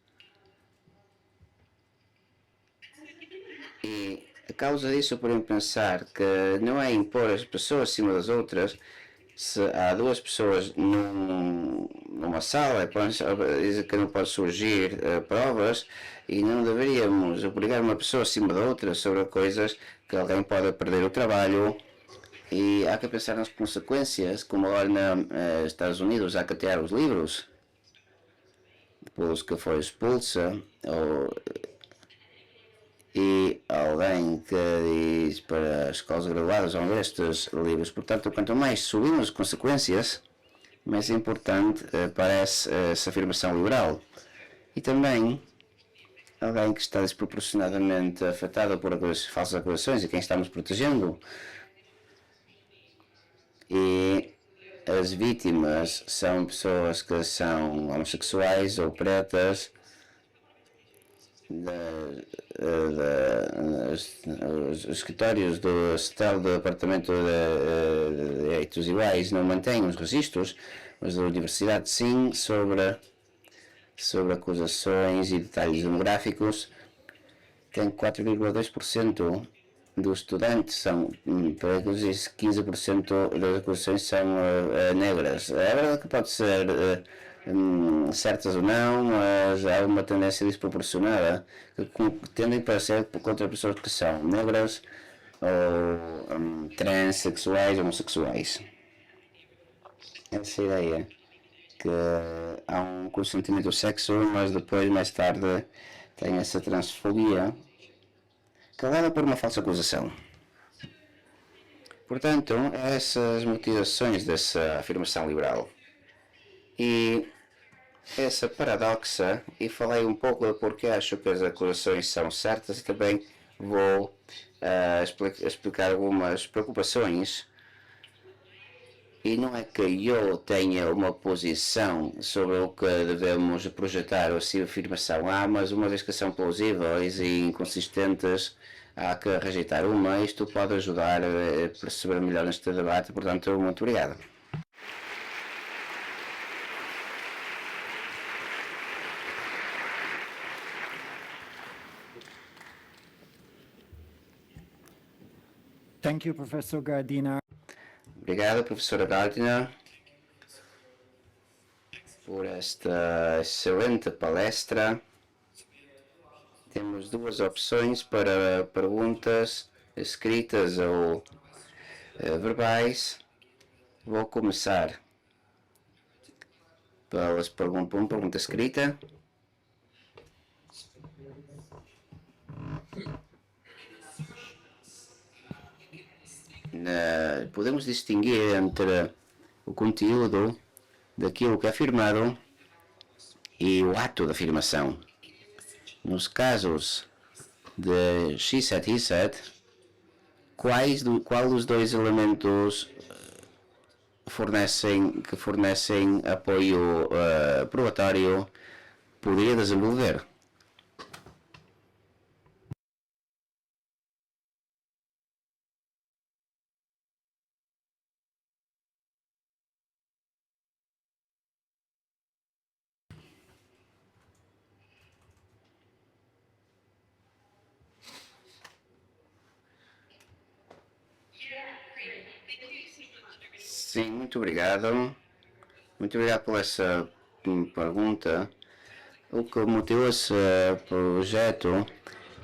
E a causa disso podem pensar que não é impor as pessoas acima das outras. Se há duas pessoas numa sala, dizem que não pode surgir provas, e não deveríamos obrigar uma pessoa acima da outra sobre coisas que alguém pode perder o trabalho. E há que pensar nas consequências, como agora nos Estados Unidos há que tirar os livros pelos que foi expulsa, e alguém que diz para as escolas graduadas vão ler estes livros. Portanto, quanto mais subimos as consequências, mais importante parece essa afirmação liberal. E também alguém que está desproporcionadamente afetado por falsas acusações e quem estamos protegendo. E as vítimas são pessoas que são homossexuais ou pretas, os escritórios do Estado do Departamento de Direitos Iguais não mantêm os registros, mas a Universidade sim, sobre acusações e detalhes demográficos. Tem 4,2% dos estudantes são pretos e 15% das acusações são negras. É verdade que pode ser certas ou não, mas há uma tendência desproporcionada que tendem para ser contra pessoas que são negras ou transexuais, homossexuais. Essa ideia que há um consentimento do sexo, mas depois, mais tarde, tem essa transfobia calada por uma falsa acusação. Portanto, essas motivações dessa afirmação liberal. E essa paradoxa, e falei um pouco de porque acho que as acusações são certas, e também vou explicar algumas preocupações. E não é que eu tenha uma posição sobre o que devemos projetar ou se a afirmação há, mas uma vez que são plausíveis e inconsistentes, há que rejeitar uma. Isto pode ajudar a perceber melhor neste debate, portanto, muito obrigado. Thank you, Professor Gardiner. Obrigado, professora Gardiner, por esta excelente palestra. Temos duas opções para perguntas escritas ou verbais. Vou começar Elas perguntam uma pergunta escrita. Podemos distinguir entre o conteúdo daquilo que é afirmado e o ato da afirmação. Nos casos de she said, he said, qual dos dois elementos que fornecem apoio probatório poderia desenvolver? Sim, muito obrigado. Muito obrigado por essa pergunta. O que motivou esse projeto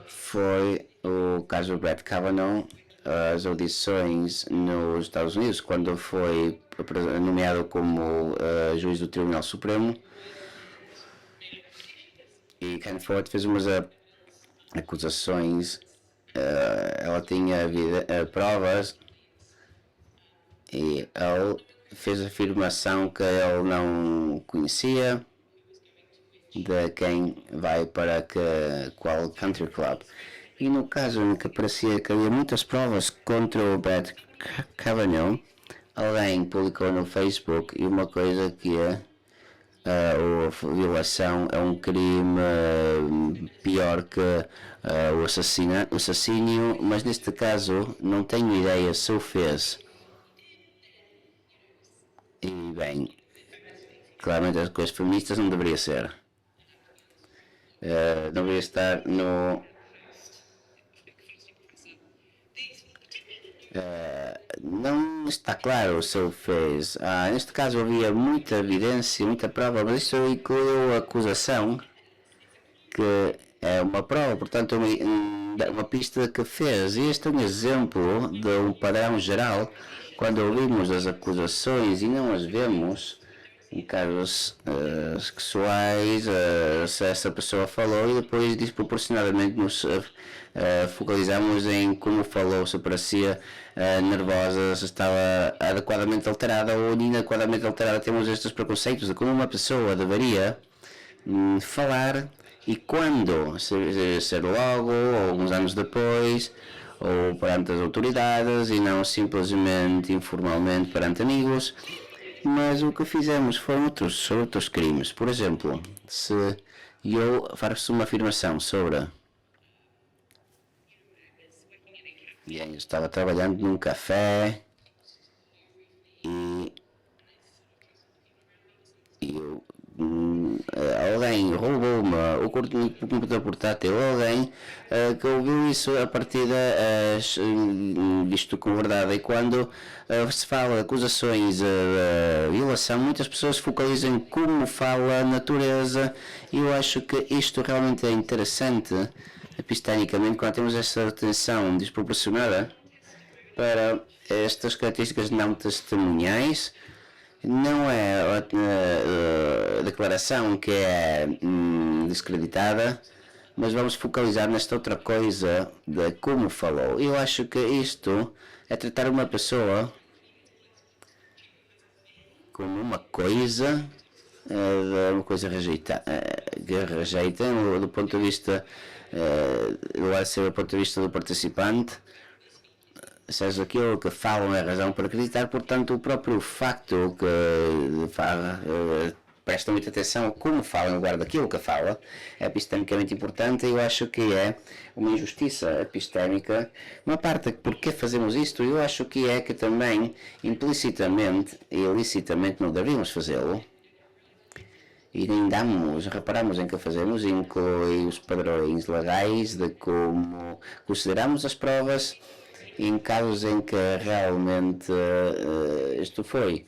foi o caso Brett Kavanaugh, as audições nos Estados Unidos, quando foi nomeado como juiz do Tribunal Supremo. E Ken Ford fez umas acusações, ela tinha provas e ele fez a afirmação que ele não conhecia de quem vai para qual country club. E no caso em que parecia que havia muitas provas contra o Brett Kavanaugh, alguém publicou no Facebook e uma coisa que é a violação é um crime pior que o assassínio, mas neste caso não tenho ideia se o fez. E bem, claramente as coisas feministas não deveria ser. Não deveria estar no. Não está claro se ele fez. Neste caso havia muita evidência, muita prova, mas isso incluiu a acusação, que é uma prova, portanto uma pista que fez. E este é um exemplo de um padrão geral quando ouvimos as acusações e não as vemos em casos sexuais, se essa pessoa falou, e depois desproporcionadamente nos focalizamos em como falou, se parecia nervosa, se estava adequadamente alterada ou inadequadamente alterada. Temos estes preconceitos de como uma pessoa deveria falar e quando, ser logo ou alguns anos depois, ou perante as autoridades e não simplesmente informalmente perante amigos. Mas o que fizemos foram outros crimes. Por exemplo, se eu faço uma afirmação sobre eu estava trabalhando num café e alguém roubou-me o computador portátil, alguém que ouviu isso a partida visto com verdade. E quando se fala de acusações de violação, muitas pessoas focalizam como fala a natureza, e eu acho que isto realmente é interessante epistenicamente quando temos essa atenção desproporcionada para estas características não testemunhais. Não é a declaração que é descreditada, mas vamos focalizar nesta outra coisa de como falou. Eu acho que isto é tratar uma pessoa como uma coisa, uma coisa que rejeita do ponto de vista, vai ser do ponto de vista do participante. Seja aquilo que falam é razão para acreditar, portanto o próprio facto que presta muita atenção a como fala em lugar daquilo que fala é epistemicamente importante, e eu acho que é uma injustiça epistémica. Uma parte porque fazemos isto, eu acho que é que também implicitamente e ilicitamente não deveríamos fazê-lo, e nem reparamos em que fazemos, inclui os padrões legais de como consideramos as provas em casos em que realmente isto foi.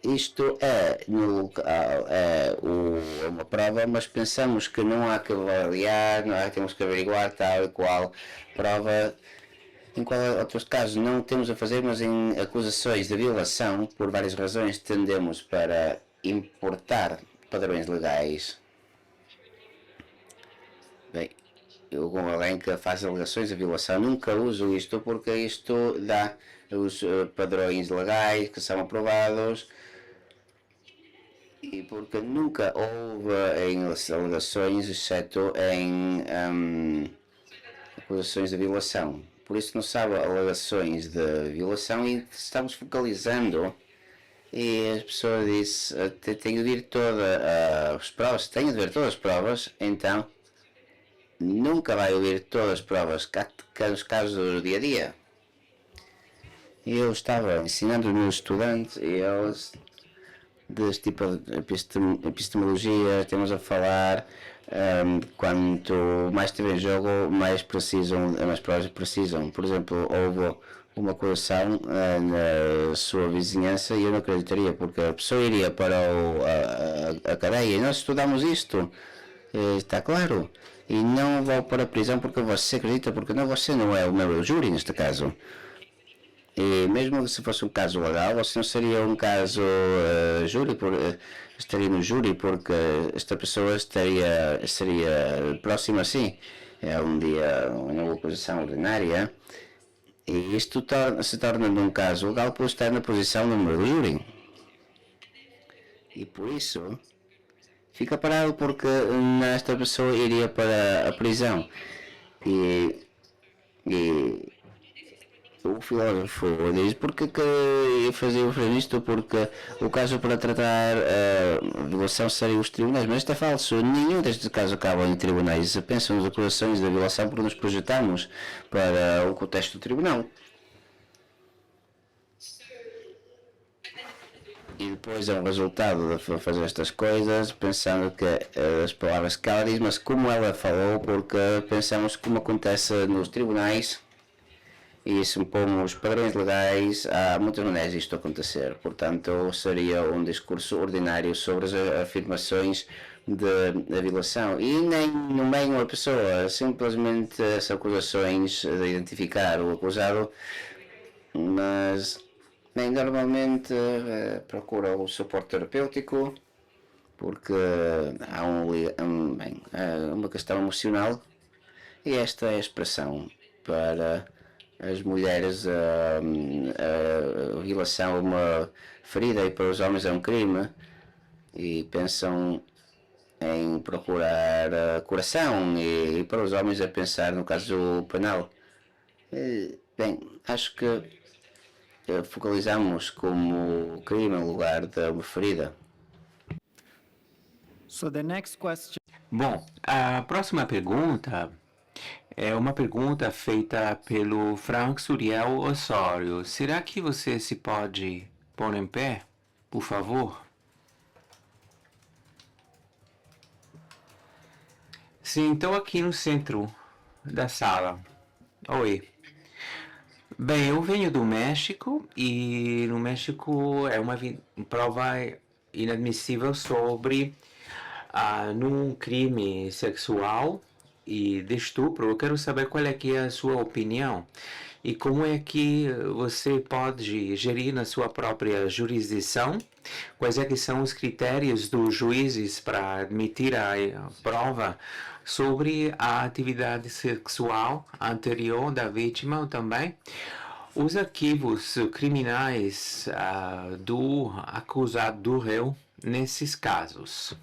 Isto é no local, uma prova, mas pensamos que não há que avaliar, não há, temos que averiguar tal e qual prova. Em qual outros casos não temos a fazer, mas em acusações de violação, por várias razões, tendemos para importar padrões legais. Bem, eu como alguém que faz alegações de violação nunca uso isto porque isto dá os padrões legais que são aprovados e porque nunca houve em alegações, exceto em acusações de violação. Por isso não sabe alegações de violação e estamos focalizando e as pessoas dizem tenho de ver todas as provas, tenho de ver todas as provas, então nunca vai ouvir todas as provas que nos casos do dia a dia. Eu estava ensinando os meus estudantes e eles deste tipo de epistemologia temos a falar quanto mais tiver em jogo mais provas precisam. Por exemplo, houve uma acusação na sua vizinhança e eu não acreditaria porque a pessoa iria para a cadeia e nós estudamos isto, está claro, e não vou para a prisão porque você acredita, porque não, você não é o membro do júri neste caso. E mesmo se fosse um caso legal, você não seria um caso júri, estaria no júri porque esta pessoa seria próxima assim. É um dia uma oposição ordinária e isto se torna num caso legal por estar na posição número do júri. E por isso fica parado porque esta pessoa iria para a prisão. E o filósofo diz porque que fazia isto porque o caso para tratar a violação seria os tribunais, mas isto é falso, nenhum destes casos acaba em tribunais, pensam nas acusações da violação porque nos projetamos para o contexto do tribunal e depois é um resultado de fazer estas coisas pensando que as palavras que ela diz, mas como ela falou, porque pensamos como acontece nos tribunais e se pomos padrões legais, há muitas maneiras disto acontecer. Portanto, seria um discurso ordinário sobre as afirmações de violação. E nem no meio uma pessoa, simplesmente as acusações de identificar o acusado, mas nem normalmente procura o suporte terapêutico, porque há uma questão emocional e esta é a expressão para as mulheres a violação é uma ferida e para os homens é um crime e pensam em procurar a curação e para os homens é pensar no caso penal. Bem, acho que focalizamos como crime em lugar de uma ferida. So the next question. Bom, a próxima pergunta é uma pergunta feita pelo Frank Suriel Osório. Será que você se pode pôr em pé, por favor? Sim, estou aqui no centro da sala. Oi. Bem, eu venho do México e no México é uma prova inadmissível sobre num crime sexual e de estupro. Eu quero saber qual é que é a sua opinião e como é que você pode gerir na sua própria jurisdição, quais é que são os critérios dos juízes para admitir a prova sobre a atividade sexual anterior da vítima também. Os arquivos criminais do acusado do réu nesses casos.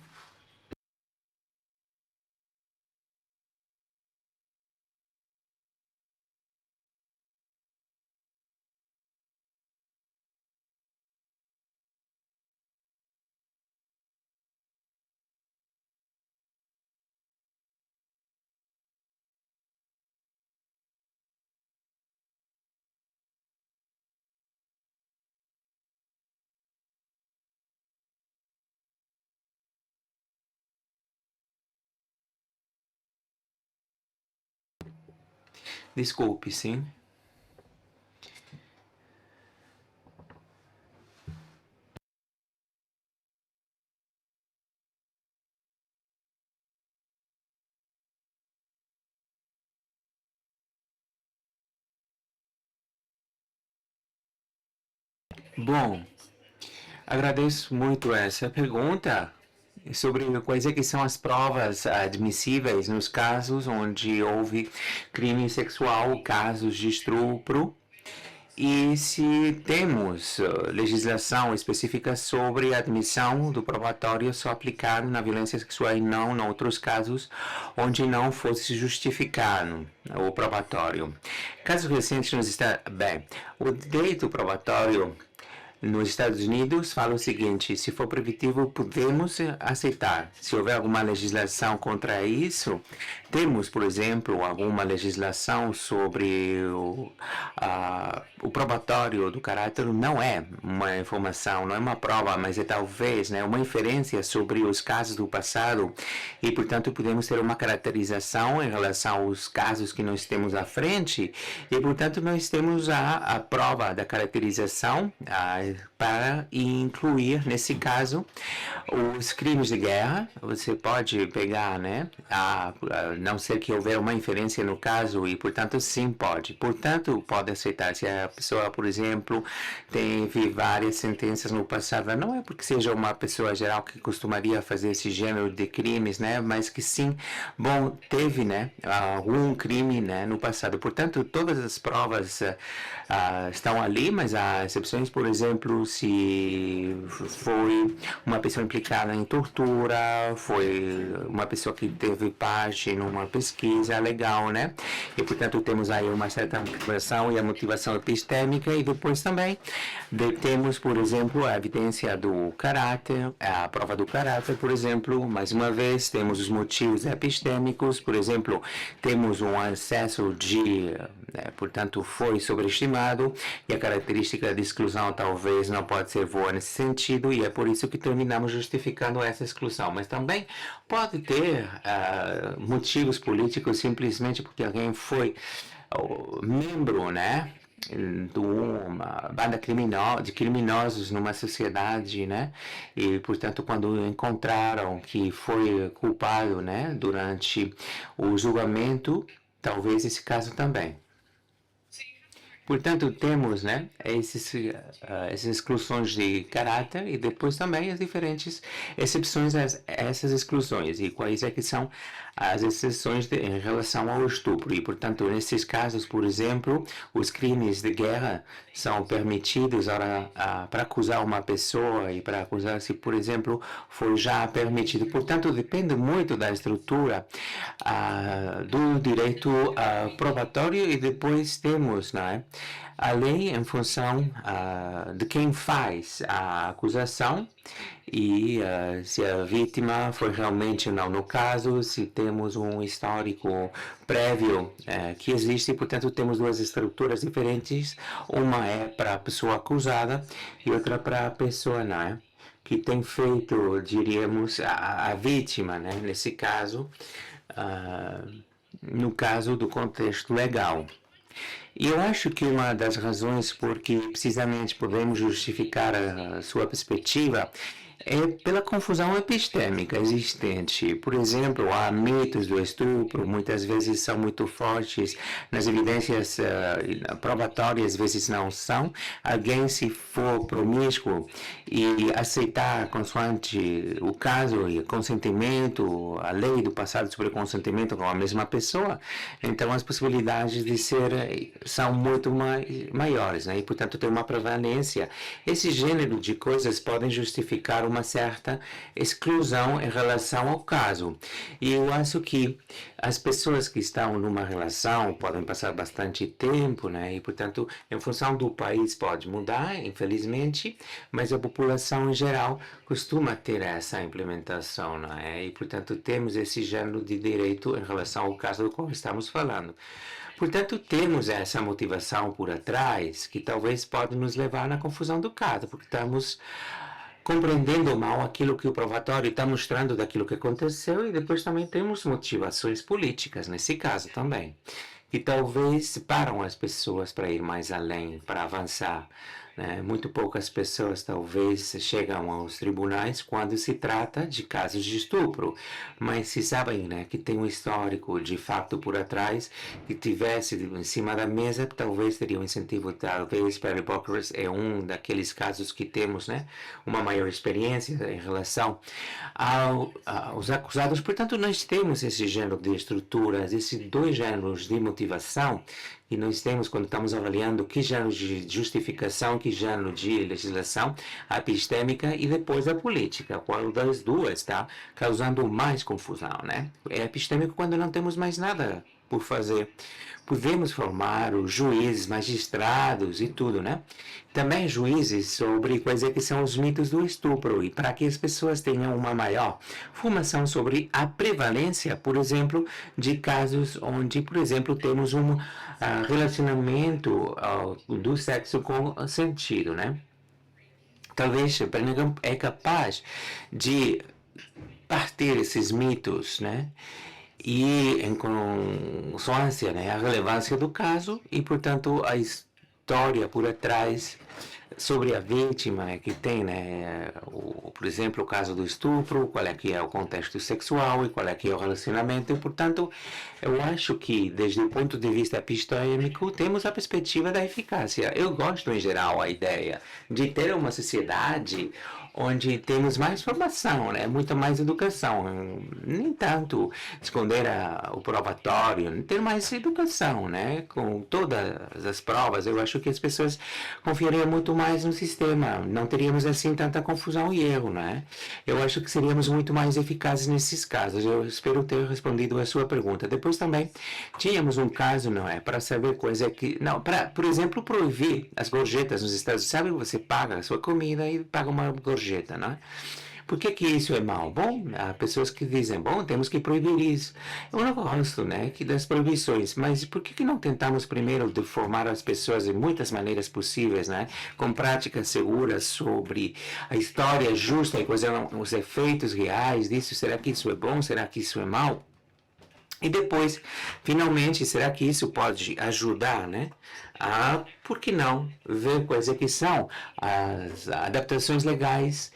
Desculpe, sim. Bom, Agradeço muito essa pergunta sobre quais é que são as provas admissíveis nos casos onde houve crime sexual, casos de estupro. E se temos legislação específica sobre a admissão do probatório só aplicado na violência sexual e não em outros casos onde não fosse justificado o probatório. Casos recentes nos Estados Bem, o direito probatório nos Estados Unidos fala o seguinte: se for preventivo, podemos aceitar. Se houver alguma legislação contra isso, temos, por exemplo, alguma legislação sobre o probatório do caráter, não é uma informação, não é uma prova, mas é talvez, né, uma inferência sobre os casos do passado e, portanto, podemos ter uma caracterização em relação aos casos que nós temos à frente e, portanto, nós temos a prova da caracterização para incluir, nesse caso, os crimes de guerra. Você pode pegar, né, não ser que houver uma inferência no caso e, portanto, sim, pode. Portanto, pode aceitar. Se a pessoa, por exemplo, teve várias sentenças no passado, não é porque seja uma pessoa geral que costumaria fazer esse gênero de crimes, né, mas que sim, bom, teve, né, algum crime, né, no passado. Portanto, todas as provas estão ali, mas há exceções, por exemplo, se foi uma pessoa implicada em tortura, foi uma pessoa que teve parte numa pesquisa legal, né? E, portanto, temos aí uma certa motivação e a motivação epistêmica e depois também temos, por exemplo, a evidência do caráter, a prova do caráter, por exemplo, mais uma vez, temos os motivos epistêmicos, por exemplo, temos um excesso de, portanto, foi sobreestimado e a característica de exclusão talvez não pode ser boa nesse sentido e é por isso que terminamos justificando essa exclusão. Mas também pode ter motivos políticos simplesmente porque alguém foi membro, né, de uma banda de criminosos numa sociedade, né, e portanto quando encontraram que foi culpado, né, durante o julgamento, talvez esse caso também. Portanto, temos, né, essas exclusões de caráter e depois também as diferentes exceções a essas exclusões e quais é que são as exceções em relação ao estupro. E, portanto, nesses casos, por exemplo, os crimes de guerra são permitidos para acusar uma pessoa e para acusar se, por exemplo, foi já permitido. Portanto, depende muito da estrutura do direito probatório e depois temos, né, a lei em função de quem faz a acusação e se a vítima foi realmente ou não no caso, se temos um histórico prévio que existe, portanto temos duas estruturas diferentes, uma é para a pessoa acusada e outra para a pessoa, não é, que tem feito, diríamos, a vítima, né, nesse caso, no caso do contexto legal. E eu acho que uma das razões por que precisamente podemos justificar a sua perspectiva é pela confusão epistêmica existente. Por exemplo, há mitos do estupro, muitas vezes são muito fortes, nas evidências probatórias, às vezes não são. Alguém, se for promíscuo e aceitar consoante o caso e consentimento, a lei do passado sobre consentimento com a mesma pessoa, então as possibilidades de ser são muito maiores, né? E, portanto, tem uma prevalência. Esse gênero de coisas podem justificar uma certa exclusão em relação ao caso. E eu acho que as pessoas que estão numa relação podem passar bastante tempo, né? E, portanto, em função do país pode mudar, infelizmente, mas a população em geral costuma ter essa implementação, né? E, portanto, temos esse gênero de direito em relação ao caso do qual estamos falando. Portanto, temos essa motivação por atrás que talvez pode nos levar na confusão do caso, porque estamos compreendendo mal aquilo que o probatório está mostrando daquilo que aconteceu e depois também temos motivações políticas nesse caso também, que talvez separam as pessoas para ir mais além, para avançar né? Muito poucas pessoas talvez chegam aos tribunais quando se trata de casos de estupro, mas se sabem, né, que tem um histórico de fato por atrás, que tivesse em cima da mesa, talvez teria um incentivo, talvez Perry Bockhurst é um daqueles casos que temos, né, uma maior experiência em relação aos acusados. Portanto, nós temos esse gênero de estruturas, esses dois gêneros de motivação que nós temos quando estamos avaliando que gênero de justificação, que gênero de legislação, a epistêmica e depois a política. Qual das duas está causando mais confusão, né? É epistêmico quando não temos mais nada por fazer. Podemos formar os juízes, magistrados e tudo, né? Também juízes sobre quais é que são os mitos do estupro e para que as pessoas tenham uma maior formação sobre a prevalência, por exemplo, de casos onde, por exemplo, temos um relacionamento do sexo com sentido, né? Talvez Brannigan é capaz de partir esses mitos, né? E em consonância, né, a relevância do caso e, portanto, a história por trás sobre a vítima que tem, né, por exemplo, o caso do estupro, qual é que é o contexto sexual e qual é que é o relacionamento. E, portanto, eu acho que, desde o ponto de vista epistêmico, temos a perspectiva da eficácia. Eu gosto, em geral, a ideia de ter uma sociedade onde temos mais formação, né? Muito mais educação. Nem tanto esconder o probatório, ter mais educação, né? Com todas as provas, eu acho que as pessoas confiariam muito mais no sistema. Não teríamos, assim, tanta confusão e erro, né? Eu acho que seríamos muito mais eficazes nesses casos. Eu espero ter respondido a sua pergunta. Depois também tínhamos um caso, não é? Para saber coisa que... Não, para, por exemplo, proibir as gorjetas nos Estados Unidos. Sabe, você paga a sua comida e paga uma gorjeta. Né? Por que isso é mal? Bom, há pessoas que dizem, bom, temos que proibir isso. Eu não gosto, né, das proibições, mas por que não tentamos primeiro de formar as pessoas de muitas maneiras possíveis, né, com práticas seguras sobre a história justa e quais são os efeitos reais disso? Será que isso é bom? Será que isso é mal? E depois, finalmente, será que isso pode ajudar, né? Por que não, ver quais é que são as adaptações legais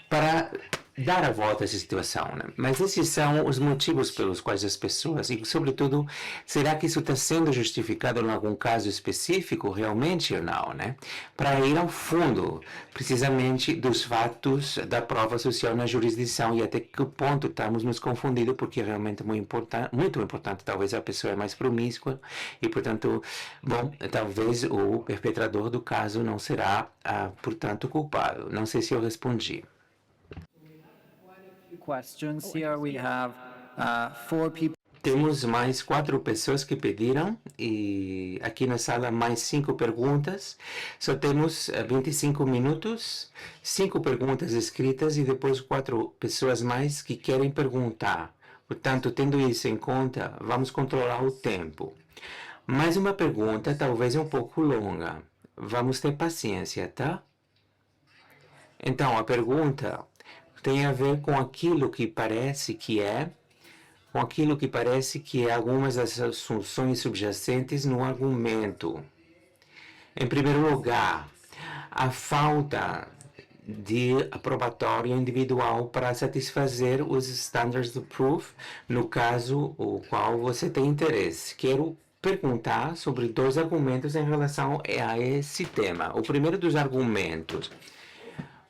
para dar a volta a essa situação, né? Mas esses são os motivos pelos quais as pessoas, e sobretudo, será que isso está sendo justificado em algum caso específico, realmente ou não, né? Para ir ao fundo, precisamente, dos fatos da prova social na jurisdição e até que ponto estamos nos confundindo, porque é realmente muito importante, talvez a pessoa é mais promíscua e, portanto, bom, talvez o perpetrador do caso não será, portanto, culpado. Não sei se eu respondi. Questions here. We have 4 people. Temos mais 4 pessoas que pediram e aqui na sala mais 5 perguntas. Só temos 25 minutos, 5 perguntas escritas e depois 4 pessoas mais que querem perguntar. Portanto, tendo isso em conta, vamos controlar o tempo. Mais uma pergunta, talvez um pouco longa. Vamos ter paciência, tá? Então, a pergunta tem a ver com aquilo que parece que é algumas das assunções subjacentes no argumento. Em primeiro lugar, a falta de probatório individual para satisfazer os standards of proof, no caso o qual você tem interesse. Quero perguntar sobre 2 argumentos em relação a esse tema. O primeiro dos argumentos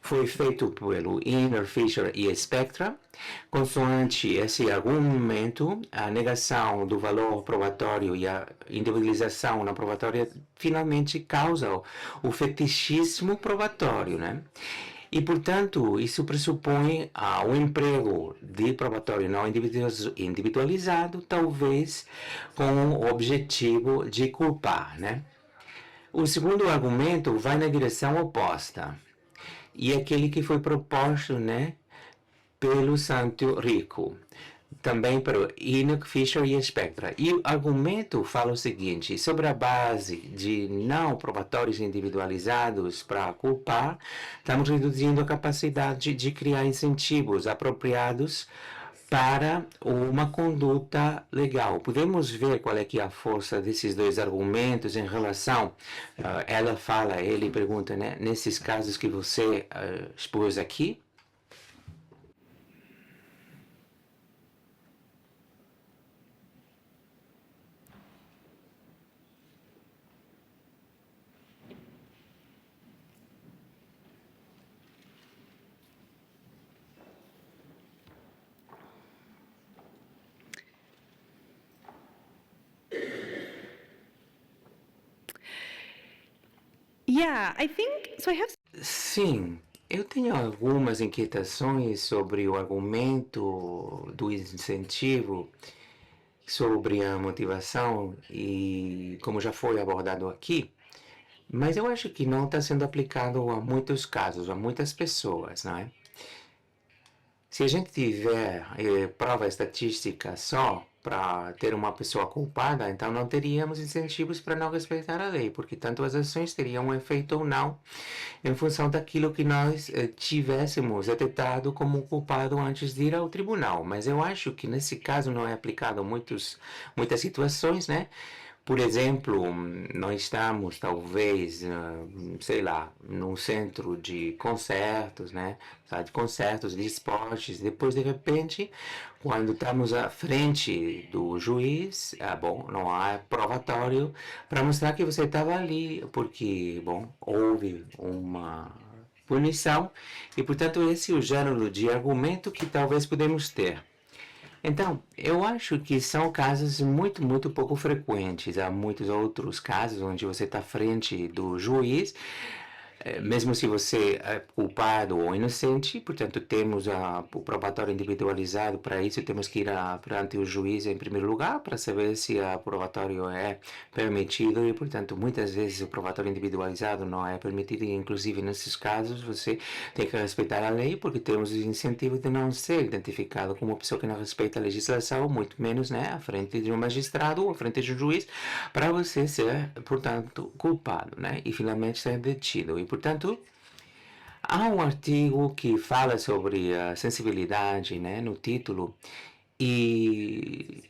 foi feito pelo Inner, Fisher e Spectra. Consoante esse argumento, a negação do valor probatório e a individualização na probatória finalmente causa o fetichismo probatório, né? E, portanto, isso pressupõe o emprego de probatório não individualizado, talvez com o objetivo de culpar, né? O segundo argumento vai na direção oposta. E aquele que foi proposto, né, pelo Santo Rico, também pelo Enoch, Fisher e Spectra. E o argumento fala o seguinte: sobre a base de não probatórios individualizados para culpar, estamos reduzindo a capacidade de criar incentivos apropriados para uma conduta legal. Podemos ver qual é que é a força desses dois argumentos em relação, ele pergunta, né, nesses casos que você expôs aqui. Yeah, I think so. I have. Sim, eu tenho algumas inquietações sobre o argumento do incentivo, sobre a motivação e como já foi abordado aqui, mas eu acho que não está sendo aplicado a muitos casos, a muitas pessoas, não é? Se a gente tiver prova estatística só para ter uma pessoa culpada, então não teríamos incentivos para não respeitar a lei, porque tanto as ações teriam um efeito ou não em função daquilo que nós tivéssemos detectado como culpado antes de ir ao tribunal. Mas eu acho que nesse caso não é aplicado a muitas situações, né? Por exemplo, nós estamos talvez, sei lá, num centro de concertos, né? De concertos, de esportes. Depois, de repente, quando estamos à frente do juiz, bom, não há provatório para mostrar que você estava ali, porque, bom, houve uma punição e, portanto, esse é o gênero de argumento que talvez podemos ter. Então, eu acho que são casos muito pouco frequentes. Há muitos outros casos onde você está à frente do juiz, mesmo se você é culpado ou inocente, portanto, temos o probatório individualizado. Para isso, temos que ir perante o juiz em primeiro lugar para saber se o probatório é permitido e, portanto, muitas vezes o probatório individualizado não é permitido e, inclusive, nesses casos, você tem que respeitar a lei porque temos o incentivo de não ser identificado como uma pessoa que não respeita a legislação, muito menos, né, à frente de um magistrado ou à frente de um juiz, para você ser, portanto, culpado, né, e finalmente ser detido. E, portanto, há um artigo que fala sobre a sensibilidade, né, no título, e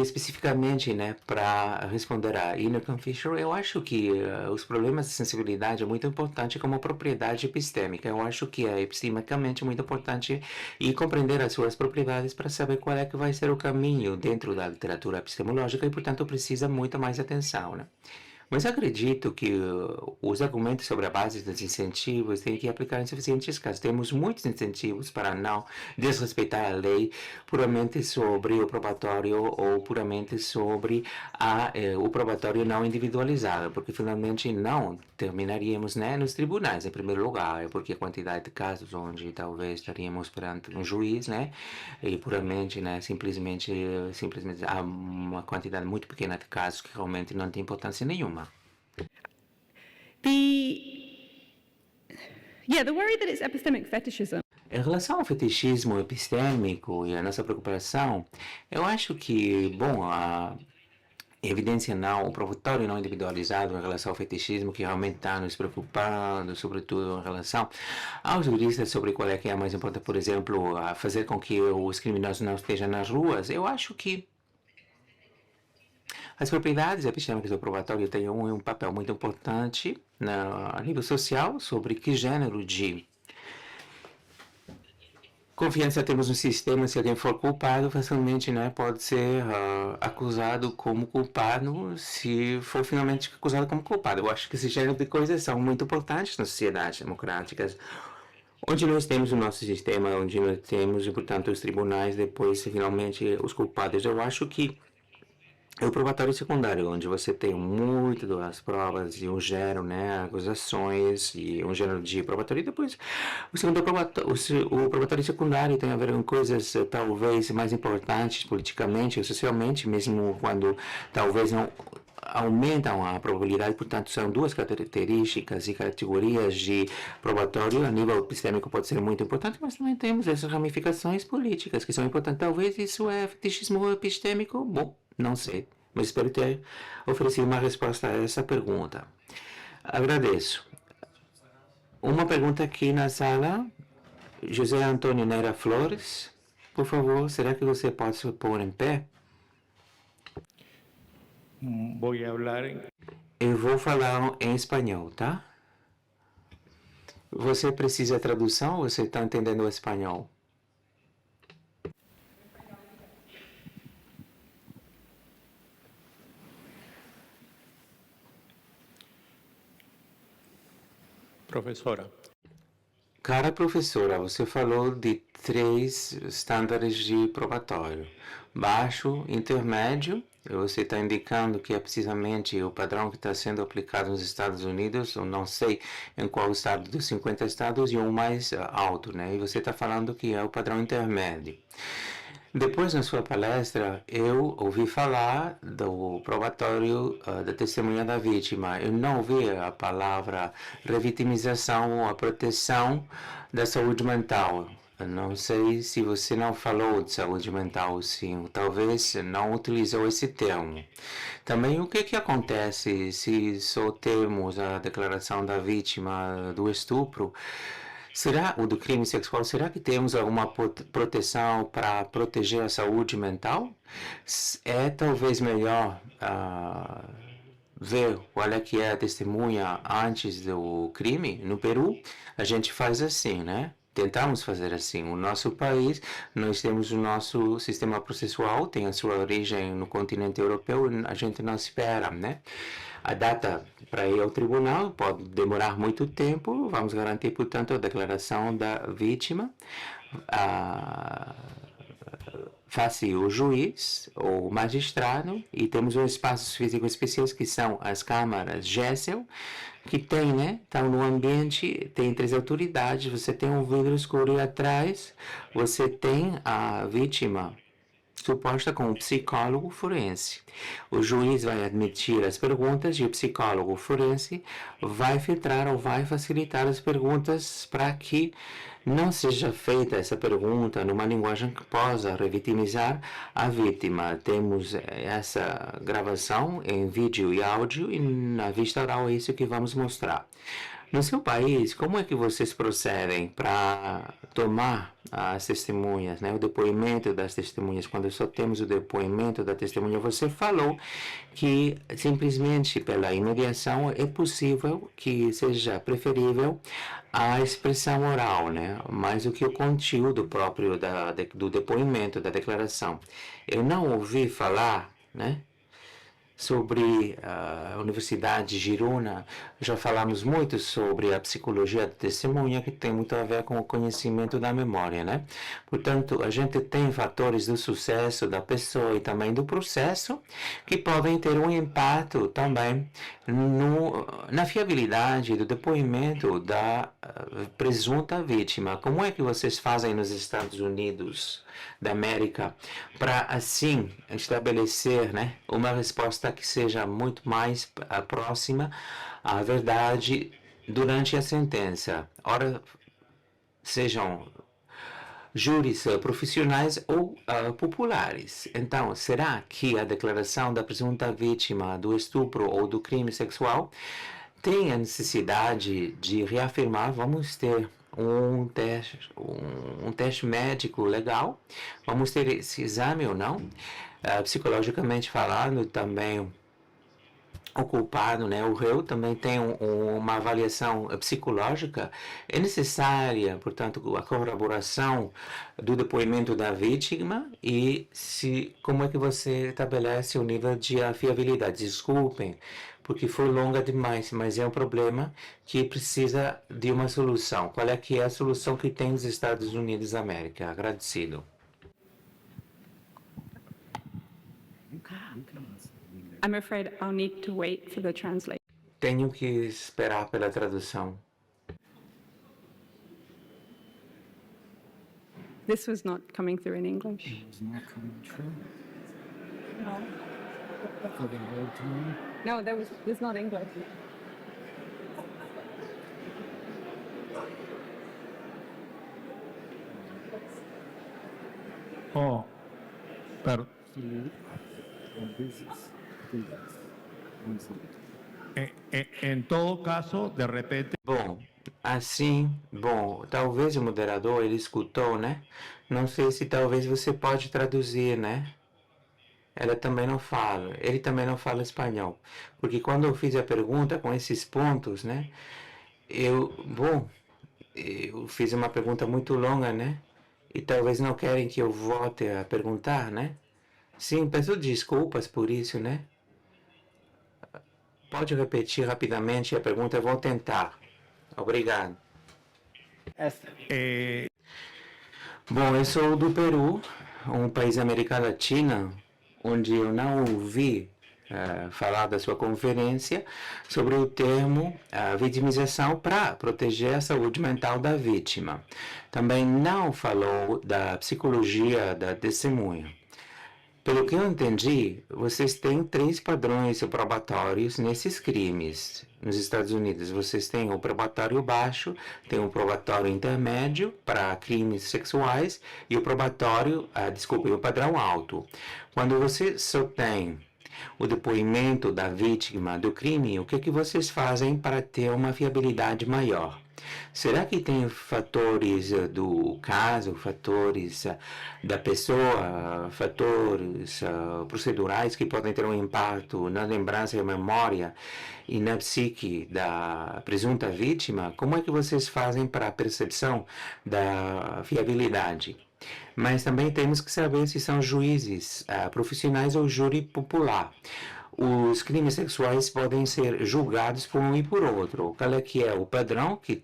especificamente, né, para responder a Inocan Fisher, eu acho que os problemas de sensibilidade é muito importante como propriedade epistêmica. Eu acho que é epistemicamente muito importante e compreender as suas propriedades para saber qual é que vai ser o caminho dentro da literatura epistemológica e, portanto, precisa muito mais atenção, né? Mas acredito que os argumentos sobre a base dos incentivos têm que aplicar em suficientes casos. Temos muitos incentivos para não desrespeitar a lei puramente sobre o probatório ou puramente sobre o probatório não individualizado, porque finalmente não terminaríamos, né, nos tribunais em primeiro lugar, porque a quantidade de casos onde talvez estaríamos perante um juiz, né, e puramente, né, simplesmente há uma quantidade muito pequena de casos que realmente não tem importância nenhuma. The worry that it's epistemic fetishism. Em relação ao fetichismo epistêmico e a nossa preocupação, eu acho que, bom, a evidência não, o probatório não individualizado em relação ao fetichismo que realmente está nos preocupando, sobretudo em relação aos juristas sobre qual é que é mais importante, por exemplo, a fazer com que os criminosos não estejam nas ruas. Eu acho que as propriedades epistêmicas do probatório têm um papel muito importante a nível social sobre que gênero de confiança temos no sistema. Se alguém for culpado, facilmente, né, pode ser acusado como culpado se for finalmente acusado como culpado. Eu acho que esse gênero de coisas são muito importantes nas sociedades democráticas, onde nós temos o nosso sistema, onde nós temos, portanto, os tribunais, depois, finalmente, os culpados. Eu acho que é o probatório secundário, onde você tem muito das provas e um gênero, né, acusações e um gênero de probatório. E depois, o probatório secundário tem a ver com coisas talvez mais importantes politicamente ou socialmente, mesmo quando talvez não aumentam a probabilidade. Portanto, são duas características e categorias de probatório. A nível epistêmico pode ser muito importante, mas também temos essas ramificações políticas que são importantes. Talvez isso é fetichismo epistêmico? Bom, não sei, mas espero ter oferecido uma resposta a essa pergunta. Agradeço. Uma pergunta aqui na sala, José Antônio Neira Flores. Por favor, será que você pode se pôr em pé? Voy a hablar en... Eu vou falar em espanhol, tá? Você precisa de tradução ou você está entendendo o espanhol? Profesora, Cara professora, você falou de 3 estándares de probatório: baixo, intermédio. Você está indicando que é precisamente o padrão que está sendo aplicado nos Estados Unidos, eu não sei em qual estado dos 50 estados, e um mais alto, né? E você está falando que é o padrão intermédio. Depois, na sua palestra, eu ouvi falar do probatório da testemunha da vítima. Eu não ouvi a palavra revitimização ou a proteção da saúde mental. Eu não sei se você não falou de saúde mental, sim. Talvez não utilizou esse termo. Também, o que acontece se só temos a declaração da vítima do estupro? Será o do crime sexual? Será que temos alguma proteção para proteger a saúde mental? É talvez melhor ver qual é que é a testemunha antes do crime. No Peru, a gente faz assim, né? Tentamos fazer assim. O nosso país, nós temos o nosso sistema processual, tem a sua origem no continente europeu, a gente não espera, né? A data para ir ao tribunal pode demorar muito tempo. Vamos garantir, portanto, a declaração da vítima. Face o juiz ou magistrado, e temos um espaços físicos especiais que são as câmaras GESEL, que tem, né? Então, no ambiente, tem 3 autoridades, você tem um vidro escuro e atrás você tem a vítima suposta com o psicólogo forense. O juiz vai admitir as perguntas e o psicólogo forense vai filtrar ou vai facilitar as perguntas para que não seja feita essa pergunta numa linguagem que possa revitimizar a vítima. Temos essa gravação em vídeo e áudio e na vista oral é isso que vamos mostrar. No seu país, como é que vocês procedem para tomar as testemunhas, né? O depoimento das testemunhas? Quando só temos o depoimento da testemunha, você falou que simplesmente pela imediação é possível que seja preferível a expressão oral, né? Mais do que o conteúdo próprio do depoimento, da declaração. Eu não ouvi falar, né? Sobre a Universidade de Girona, já falamos muito sobre a psicologia da testemunha, que tem muito a ver com o conhecimento da memória, né? Portanto, a gente tem fatores do sucesso da pessoa e também do processo que podem ter um impacto também na fiabilidade do depoimento da presunta vítima. Como é que vocês fazem nos Estados Unidos da América para assim estabelecer, né, uma resposta que seja muito mais próxima à verdade durante a sentença? Ora, sejam júris profissionais ou populares. Então, será que a declaração da presunta vítima do estupro ou do crime sexual tem a necessidade de reafirmar? Vamos ter um teste médico legal, vamos ter esse exame ou não, psicologicamente falando também. O culpado, né, o réu, também tem uma avaliação psicológica. É necessária, portanto, a corroboração do depoimento da vítima e como é que você estabelece o nível de fiabilidade. Desculpem, porque foi longa demais, mas é um problema que precisa de uma solução. Qual é que é a solução que tem nos Estados Unidos da América? Agradecido. I'm afraid I'll need to wait for the translation. Tenho que esperar pela tradução. This was not coming through in English. It's not coming true. No. For the whole time. No, there's not English. Oh, pero en todo caso, de repente, Bom, Assim, bom, talvez o moderador ele escutou, né? Não sei se talvez você pode traduzir, né? Ela também não fala, ele também não fala espanhol. Porque quando eu fiz a pergunta com esses pontos, né? Bom, eu fiz uma pergunta muito longa, né? E talvez não querem que eu volte a perguntar, né? Sim, peço desculpas por isso, né? Pode repetir rapidamente a pergunta? Eu vou tentar. Obrigado. Bom, eu sou do Peru, um país da América Latina, onde eu não ouvi falar da sua conferência sobre o termo vitimização para proteger a saúde mental da vítima. Também não falou da psicologia da testemunha. Pelo que eu entendi, vocês têm 3 padrões probatórios nesses crimes. Nos Estados Unidos, vocês têm o probatório baixo, tem o probatório intermédio para crimes sexuais e o probatório, o padrão alto. Quando você só tem o depoimento da vítima do crime, o que vocês fazem para ter uma fiabilidade maior? Será que tem fatores do caso, fatores da pessoa, fatores procedurais que podem ter um impacto na lembrança e memória e na psique da presunta vítima? Como é que vocês fazem para a percepção da fiabilidade? Mas também temos que saber se são juízes profissionais ou júri popular. Os crimes sexuais podem ser julgados por um e por outro. Qual é que é o padrão que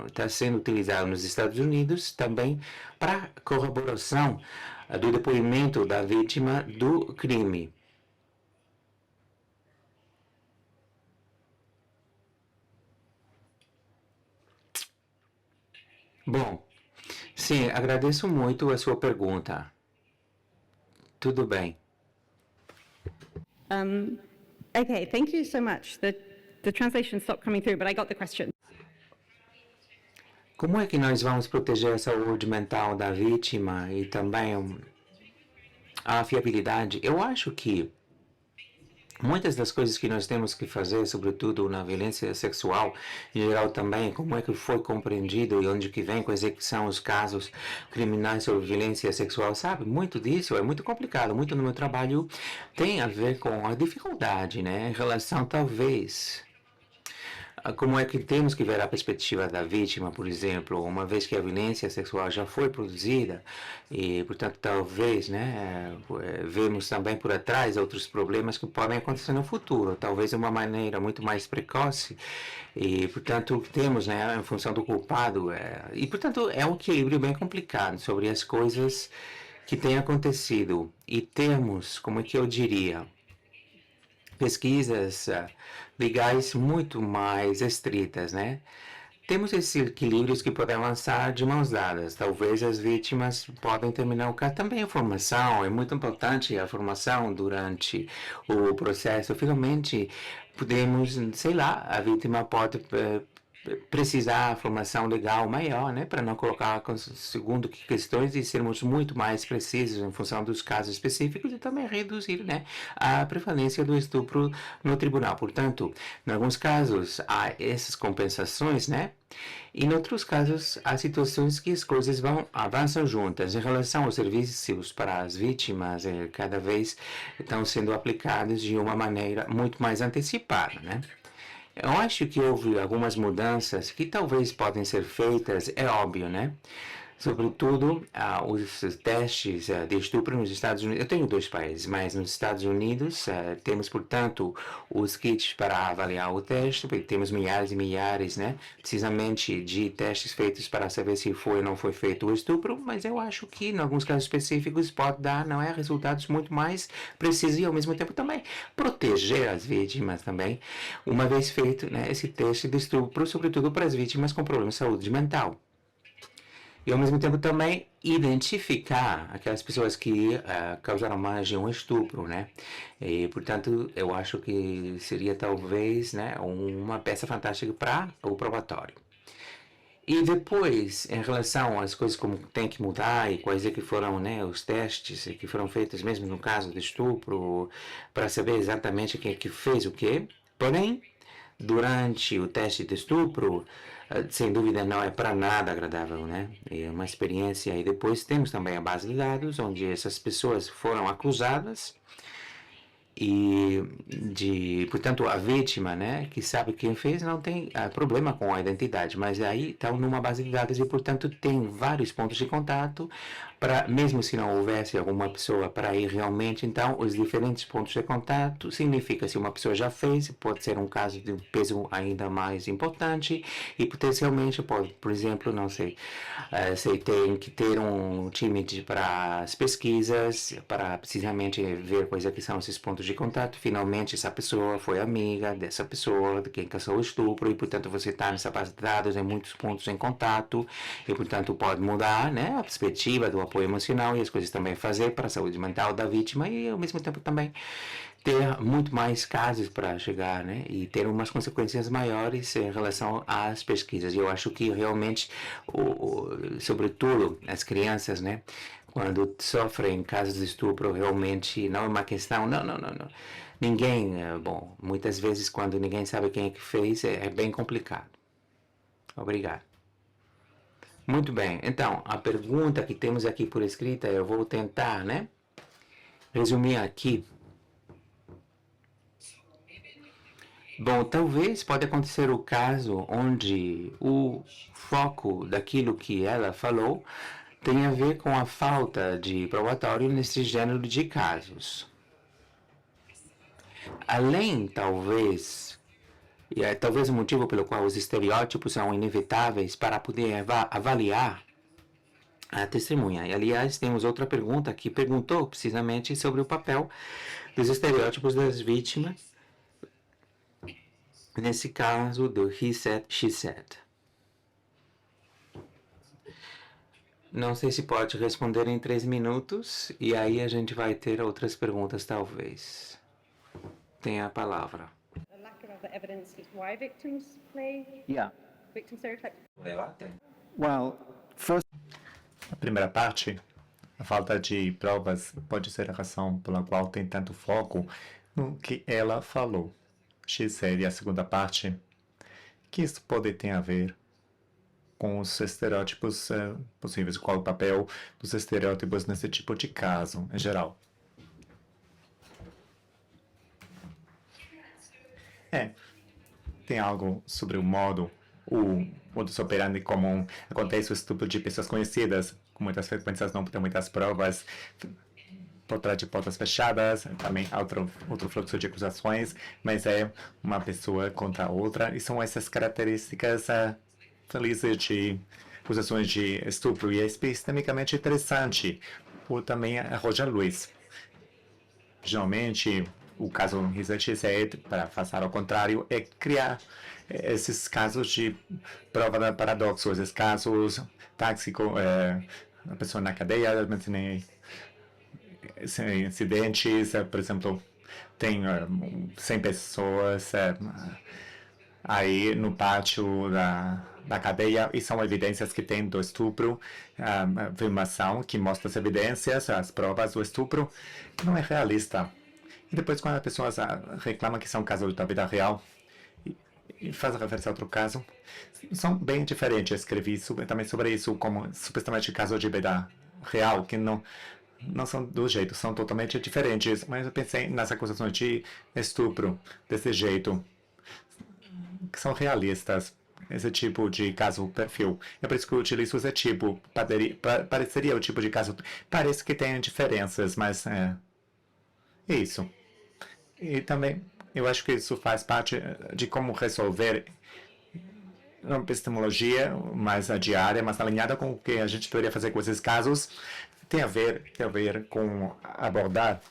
está sendo utilizado nos Estados Unidos também para corroboração do depoimento da vítima do crime? Bom, sim, agradeço muito a sua pergunta. Tudo bem. Okay, thank you so much. The translation stopped coming through, but I got the question. Como é que nós vamos proteger a saúde mental da vítima e também a fiabilidade? Eu acho que muitas das coisas que nós temos que fazer, sobretudo na violência sexual, em geral também, como é que foi compreendido e onde que vem, quais é que são os casos criminais sobre violência sexual, sabe? Muito disso é muito complicado, muito no meu trabalho tem a ver com a dificuldade, né? Em relação, talvez, como é que temos que ver a perspectiva da vítima, por exemplo, uma vez que a violência sexual já foi produzida e, portanto, talvez, né, vemos também por atrás outros problemas que podem acontecer no futuro, talvez de uma maneira muito mais precoce e, portanto, temos, né, em função do culpado e, portanto, é um equilíbrio bem complicado sobre as coisas que têm acontecido e temos, como é que eu diria, pesquisas legais muito mais estritas, né? Temos esses equilíbrios que podem avançar de mãos dadas. Talvez as vítimas podem terminar o caso. Também a formação, é muito importante a formação durante o processo. Finalmente, podemos, sei lá, a vítima pode precisar de formação legal maior, né, para não colocar segundo que questões e sermos muito mais precisos em função dos casos específicos e também reduzir, né, a prevalência do estupro no tribunal. Portanto, em alguns casos há essas compensações, né, e em outros casos há situações que as coisas avançam juntas. Em relação aos serviços para as vítimas, cada vez estão sendo aplicados de uma maneira muito mais antecipada, né. Eu acho que houve algumas mudanças que talvez podem ser feitas, é óbvio, né? Sobretudo, os testes de estupro nos Estados Unidos. Eu tenho 2 países, mas nos Estados Unidos temos, portanto, os kits para avaliar o teste, porque temos milhares e milhares, né? Precisamente de testes feitos para saber se foi ou não foi feito o estupro, mas eu acho que, em alguns casos específicos, pode dar, não é, resultados muito mais precisos e, ao mesmo tempo, também proteger as vítimas também, uma vez feito, né, esse teste de estupro, sobretudo para as vítimas com problemas de saúde mental. E, ao mesmo tempo, também identificar aquelas pessoas que causaram mais de um estupro, né? E, portanto, eu acho que seria, talvez, né, uma peça fantástica para o probatório. E depois, em relação às coisas como tem que mudar e quais é que foram, né, os testes que foram feitos mesmo no caso de estupro, para saber exatamente quem é que fez o quê. Porém, durante o teste de estupro, sem dúvida não é para nada agradável, né? É uma experiência. E depois temos também a base de dados, onde essas pessoas foram acusadas e portanto, a vítima, né, que sabe quem fez, não tem problema com a identidade, mas aí estão numa base de dados e, portanto, tem vários pontos de contato para, mesmo se não houvesse alguma pessoa para ir realmente, então, os diferentes pontos de contato significa se uma pessoa já fez, pode ser um caso de um peso ainda mais importante e potencialmente pode, por exemplo, não sei, se tem que ter um time para as pesquisas, para precisamente ver quais é que são esses pontos de contato. Finalmente, essa pessoa foi amiga dessa pessoa, de quem causou o estupro, e, portanto, você está nessa base de dados em muitos pontos em contato, e, portanto, pode mudar, né, a perspectiva do apoio emocional e as coisas também fazer para a saúde mental da vítima e, ao mesmo tempo, também ter muito mais casos para chegar, né, e ter umas consequências maiores em relação às pesquisas. E eu acho que realmente, sobretudo as crianças, né, quando sofrem casos de estupro, realmente não é uma questão, não. Ninguém, bom, muitas vezes quando ninguém sabe quem é que fez, é bem complicado. Obrigado. Muito bem, então, a pergunta que temos aqui por escrita, eu vou tentar, né, resumir aqui. Bom, talvez pode acontecer o caso onde o foco daquilo que ela falou tem a ver com a falta de probatório nesse gênero de casos. Além, talvez, e é talvez o motivo pelo qual os estereótipos são inevitáveis para poder avaliar a testemunha. E, aliás, temos outra pergunta que perguntou precisamente sobre o papel dos estereótipos das vítimas, nesse caso do he said, she said. Não sei se pode responder em 3 minutos, e aí a gente vai ter outras perguntas, talvez. Tenha a palavra. A lack of other evidence is why victims play Yeah. victim stereotypes. Well, first, A primeira parte, a falta de provas pode ser a razão pela qual tem tanto foco no que ela falou. She said, e a segunda parte, que isso pode ter a ver com os estereótipos possíveis, qual o papel dos estereótipos nesse tipo de caso, em geral. Tem algo sobre o modus operandi comum. Acontece o estupro de pessoas conhecidas, com muitas frequências, não tem muitas provas, por trás de portas fechadas, também outro fluxo de acusações, mas é uma pessoa contra a outra, e são essas características felizes de acusações de estupro, e é epistemicamente interessante, por também a Roger Luiz. Geralmente, o caso Risset, para fazer ao contrário, é criar esses casos de prova de paradoxo, esses casos táxicos, a pessoa na cadeia, incidentes, por exemplo, tem 100 pessoas aí no pátio da cadeia, e são evidências que tem do estupro, filmação que mostra as evidências, as provas do estupro, não é realista. E depois, quando as pessoas reclamam que são casos da vida real e fazem referência a outro caso, são bem diferentes. Eu escrevi também sobre isso como supostamente casos de vida real, que não são do jeito, são totalmente diferentes. Mas eu pensei nas acusações de estupro desse jeito, que são realistas. Esse tipo de caso, perfil. É por isso que eu utilizo esse tipo. Pareceria o tipo de caso. Parece que tem diferenças, mas é isso. E também, eu acho que isso faz parte de como resolver uma epistemologia mais diária, mais alinhada com o que a gente poderia fazer com esses casos. Tem a ver com abordar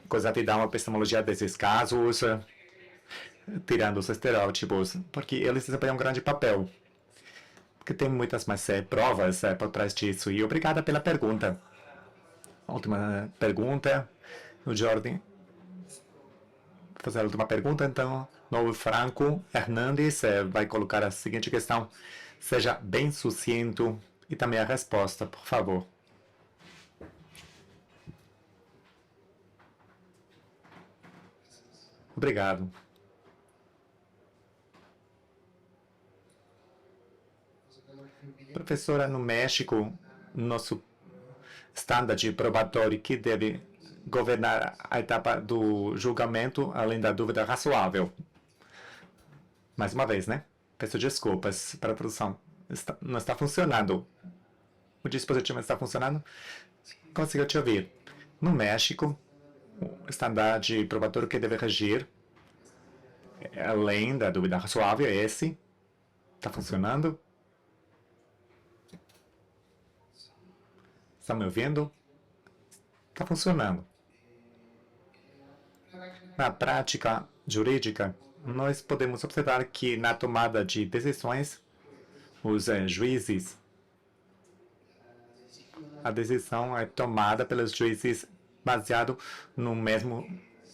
com exatidão a epistemologia desses casos, tirando os estereótipos, porque eles desempenham um grande papel. Porque tem muitas mais provas por trás disso. E obrigada pela pergunta. Última pergunta, o Jordan. Vou fazer a última pergunta, então. Novo Franco Hernandes vai colocar a seguinte questão. Seja bem sucinto e também a resposta, por favor. Obrigado. Professora, no México, nosso standard probatório que deve governar a etapa do julgamento, além da dúvida razoável. Mais uma vez, né? Peço desculpas para a tradução. Não está funcionando. O dispositivo não está funcionando? Consigo te ouvir. No México, o estandarte probatório que deve regir, além da dúvida razoável, é esse. Está funcionando? Está me ouvindo? Está funcionando. Na prática jurídica, nós podemos observar que na tomada de decisões, os juízes, a decisão é tomada pelos juízes baseado no mesmo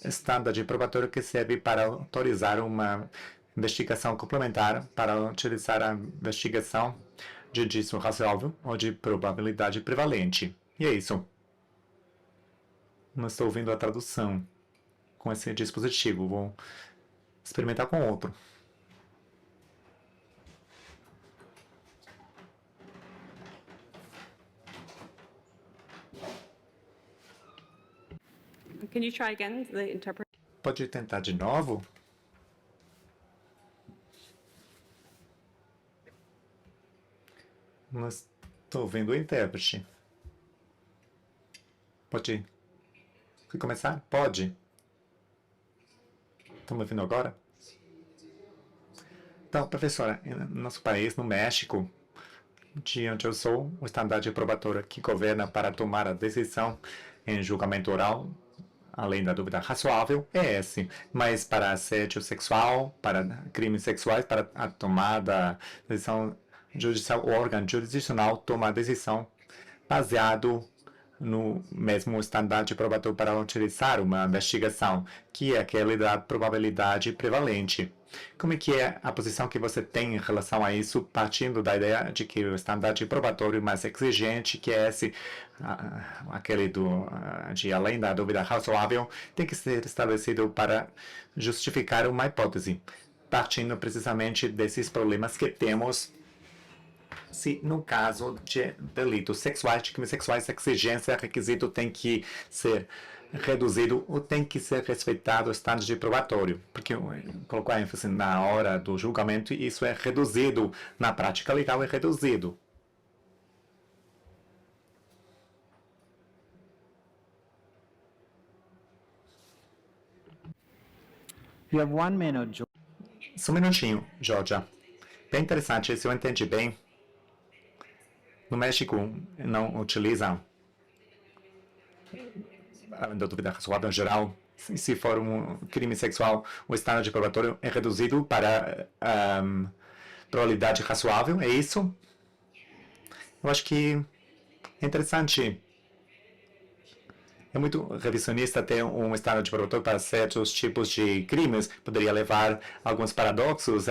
standard probatório que serve para autorizar uma investigação complementar, para utilizar a investigação de indício razoável ou de probabilidade prevalente. E é isso. Não estou ouvindo a tradução com esse dispositivo. Vou experimentar com outro. Can you try again? The interpreter. Pode tentar de novo? Não estou vendo o intérprete. Pode começar? Pode. Estão me ouvindo agora? Então, professora, no nosso país, no México, de onde eu sou, o estandarte probatório que governa para tomar a decisão em julgamento oral, além da dúvida razoável, é esse. Mas para assédio sexual, para crimes sexuais, para a tomada de decisão judicial, o órgão jurisdicional toma a decisão baseado no mesmo estandarte probatório para utilizar uma investigação, que é aquele da probabilidade prevalente. Como é que é a posição que você tem em relação a isso, partindo da ideia de que o estandarte probatório mais exigente, que é esse, aquele de além da dúvida razoável, tem que ser estabelecido para justificar uma hipótese, partindo precisamente desses problemas que temos se no caso de delitos sexuais, de crimes sexuais, a exigência, requisito tem que ser reduzido ou tem que ser respeitado o standard de probatório, porque colocou a ênfase na hora do julgamento e isso é reduzido, na prática legal é reduzido. You have 1 minute, Só um minutinho, Georgia. Bem interessante, se eu entendi bem, no México não utilizam a dúvida razoável em geral. Se for um crime sexual, o standard de probatório é reduzido para probabilidade razoável, é isso? Eu acho que é interessante. É muito revisionista ter um standard de probatório para certos tipos de crimes. Poderia levar a alguns paradoxos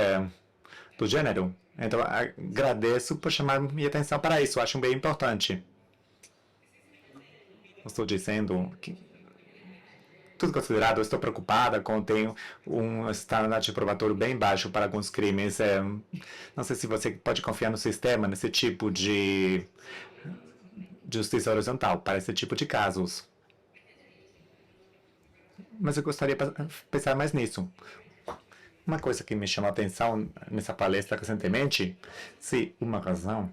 do gênero. Então, agradeço por chamar minha atenção para isso. Acho bem importante. Estou dizendo que, tudo considerado, estou preocupada com ter um standard probatório bem baixo para alguns crimes. Não sei se você pode confiar no sistema, nesse tipo de justiça horizontal, para esse tipo de casos. Mas eu gostaria de pensar mais nisso. Uma coisa que me chamou a atenção nessa palestra recentemente, se uma razão,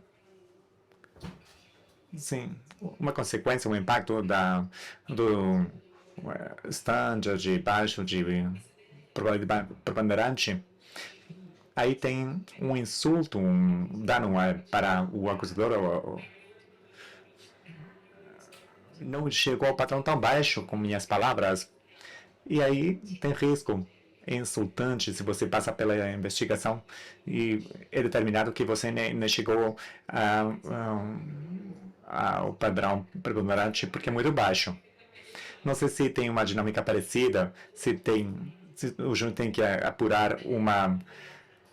sim, uma consequência, um impacto do standard baixo de probabilidade preponderante, aí tem um insulto, um dano para o acusador. Não chegou ao padrão tão baixo, com minhas palavras, e aí tem risco. É insultante se você passa pela investigação e é determinado que você nem chegou ao padrão preponderante porque é muito baixo. Não sei se tem uma dinâmica parecida, se o juiz tem que apurar uma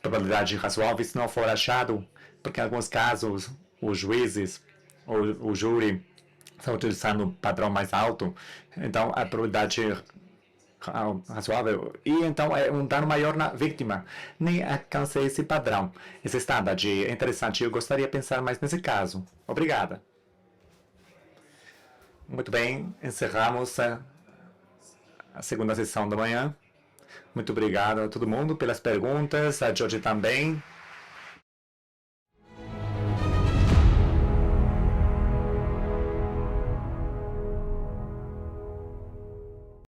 probabilidade razoável, se não for achado, porque em alguns casos os juízes ou o júri estão utilizando um padrão mais alto, então a probabilidade razoável. E então é um dano maior na vítima. Nem alcancei esse padrão, esse standard. É interessante. Eu gostaria de pensar mais nesse caso. Obrigada. Muito bem, encerramos a segunda sessão da manhã. Muito obrigado a todo mundo pelas perguntas, a George também.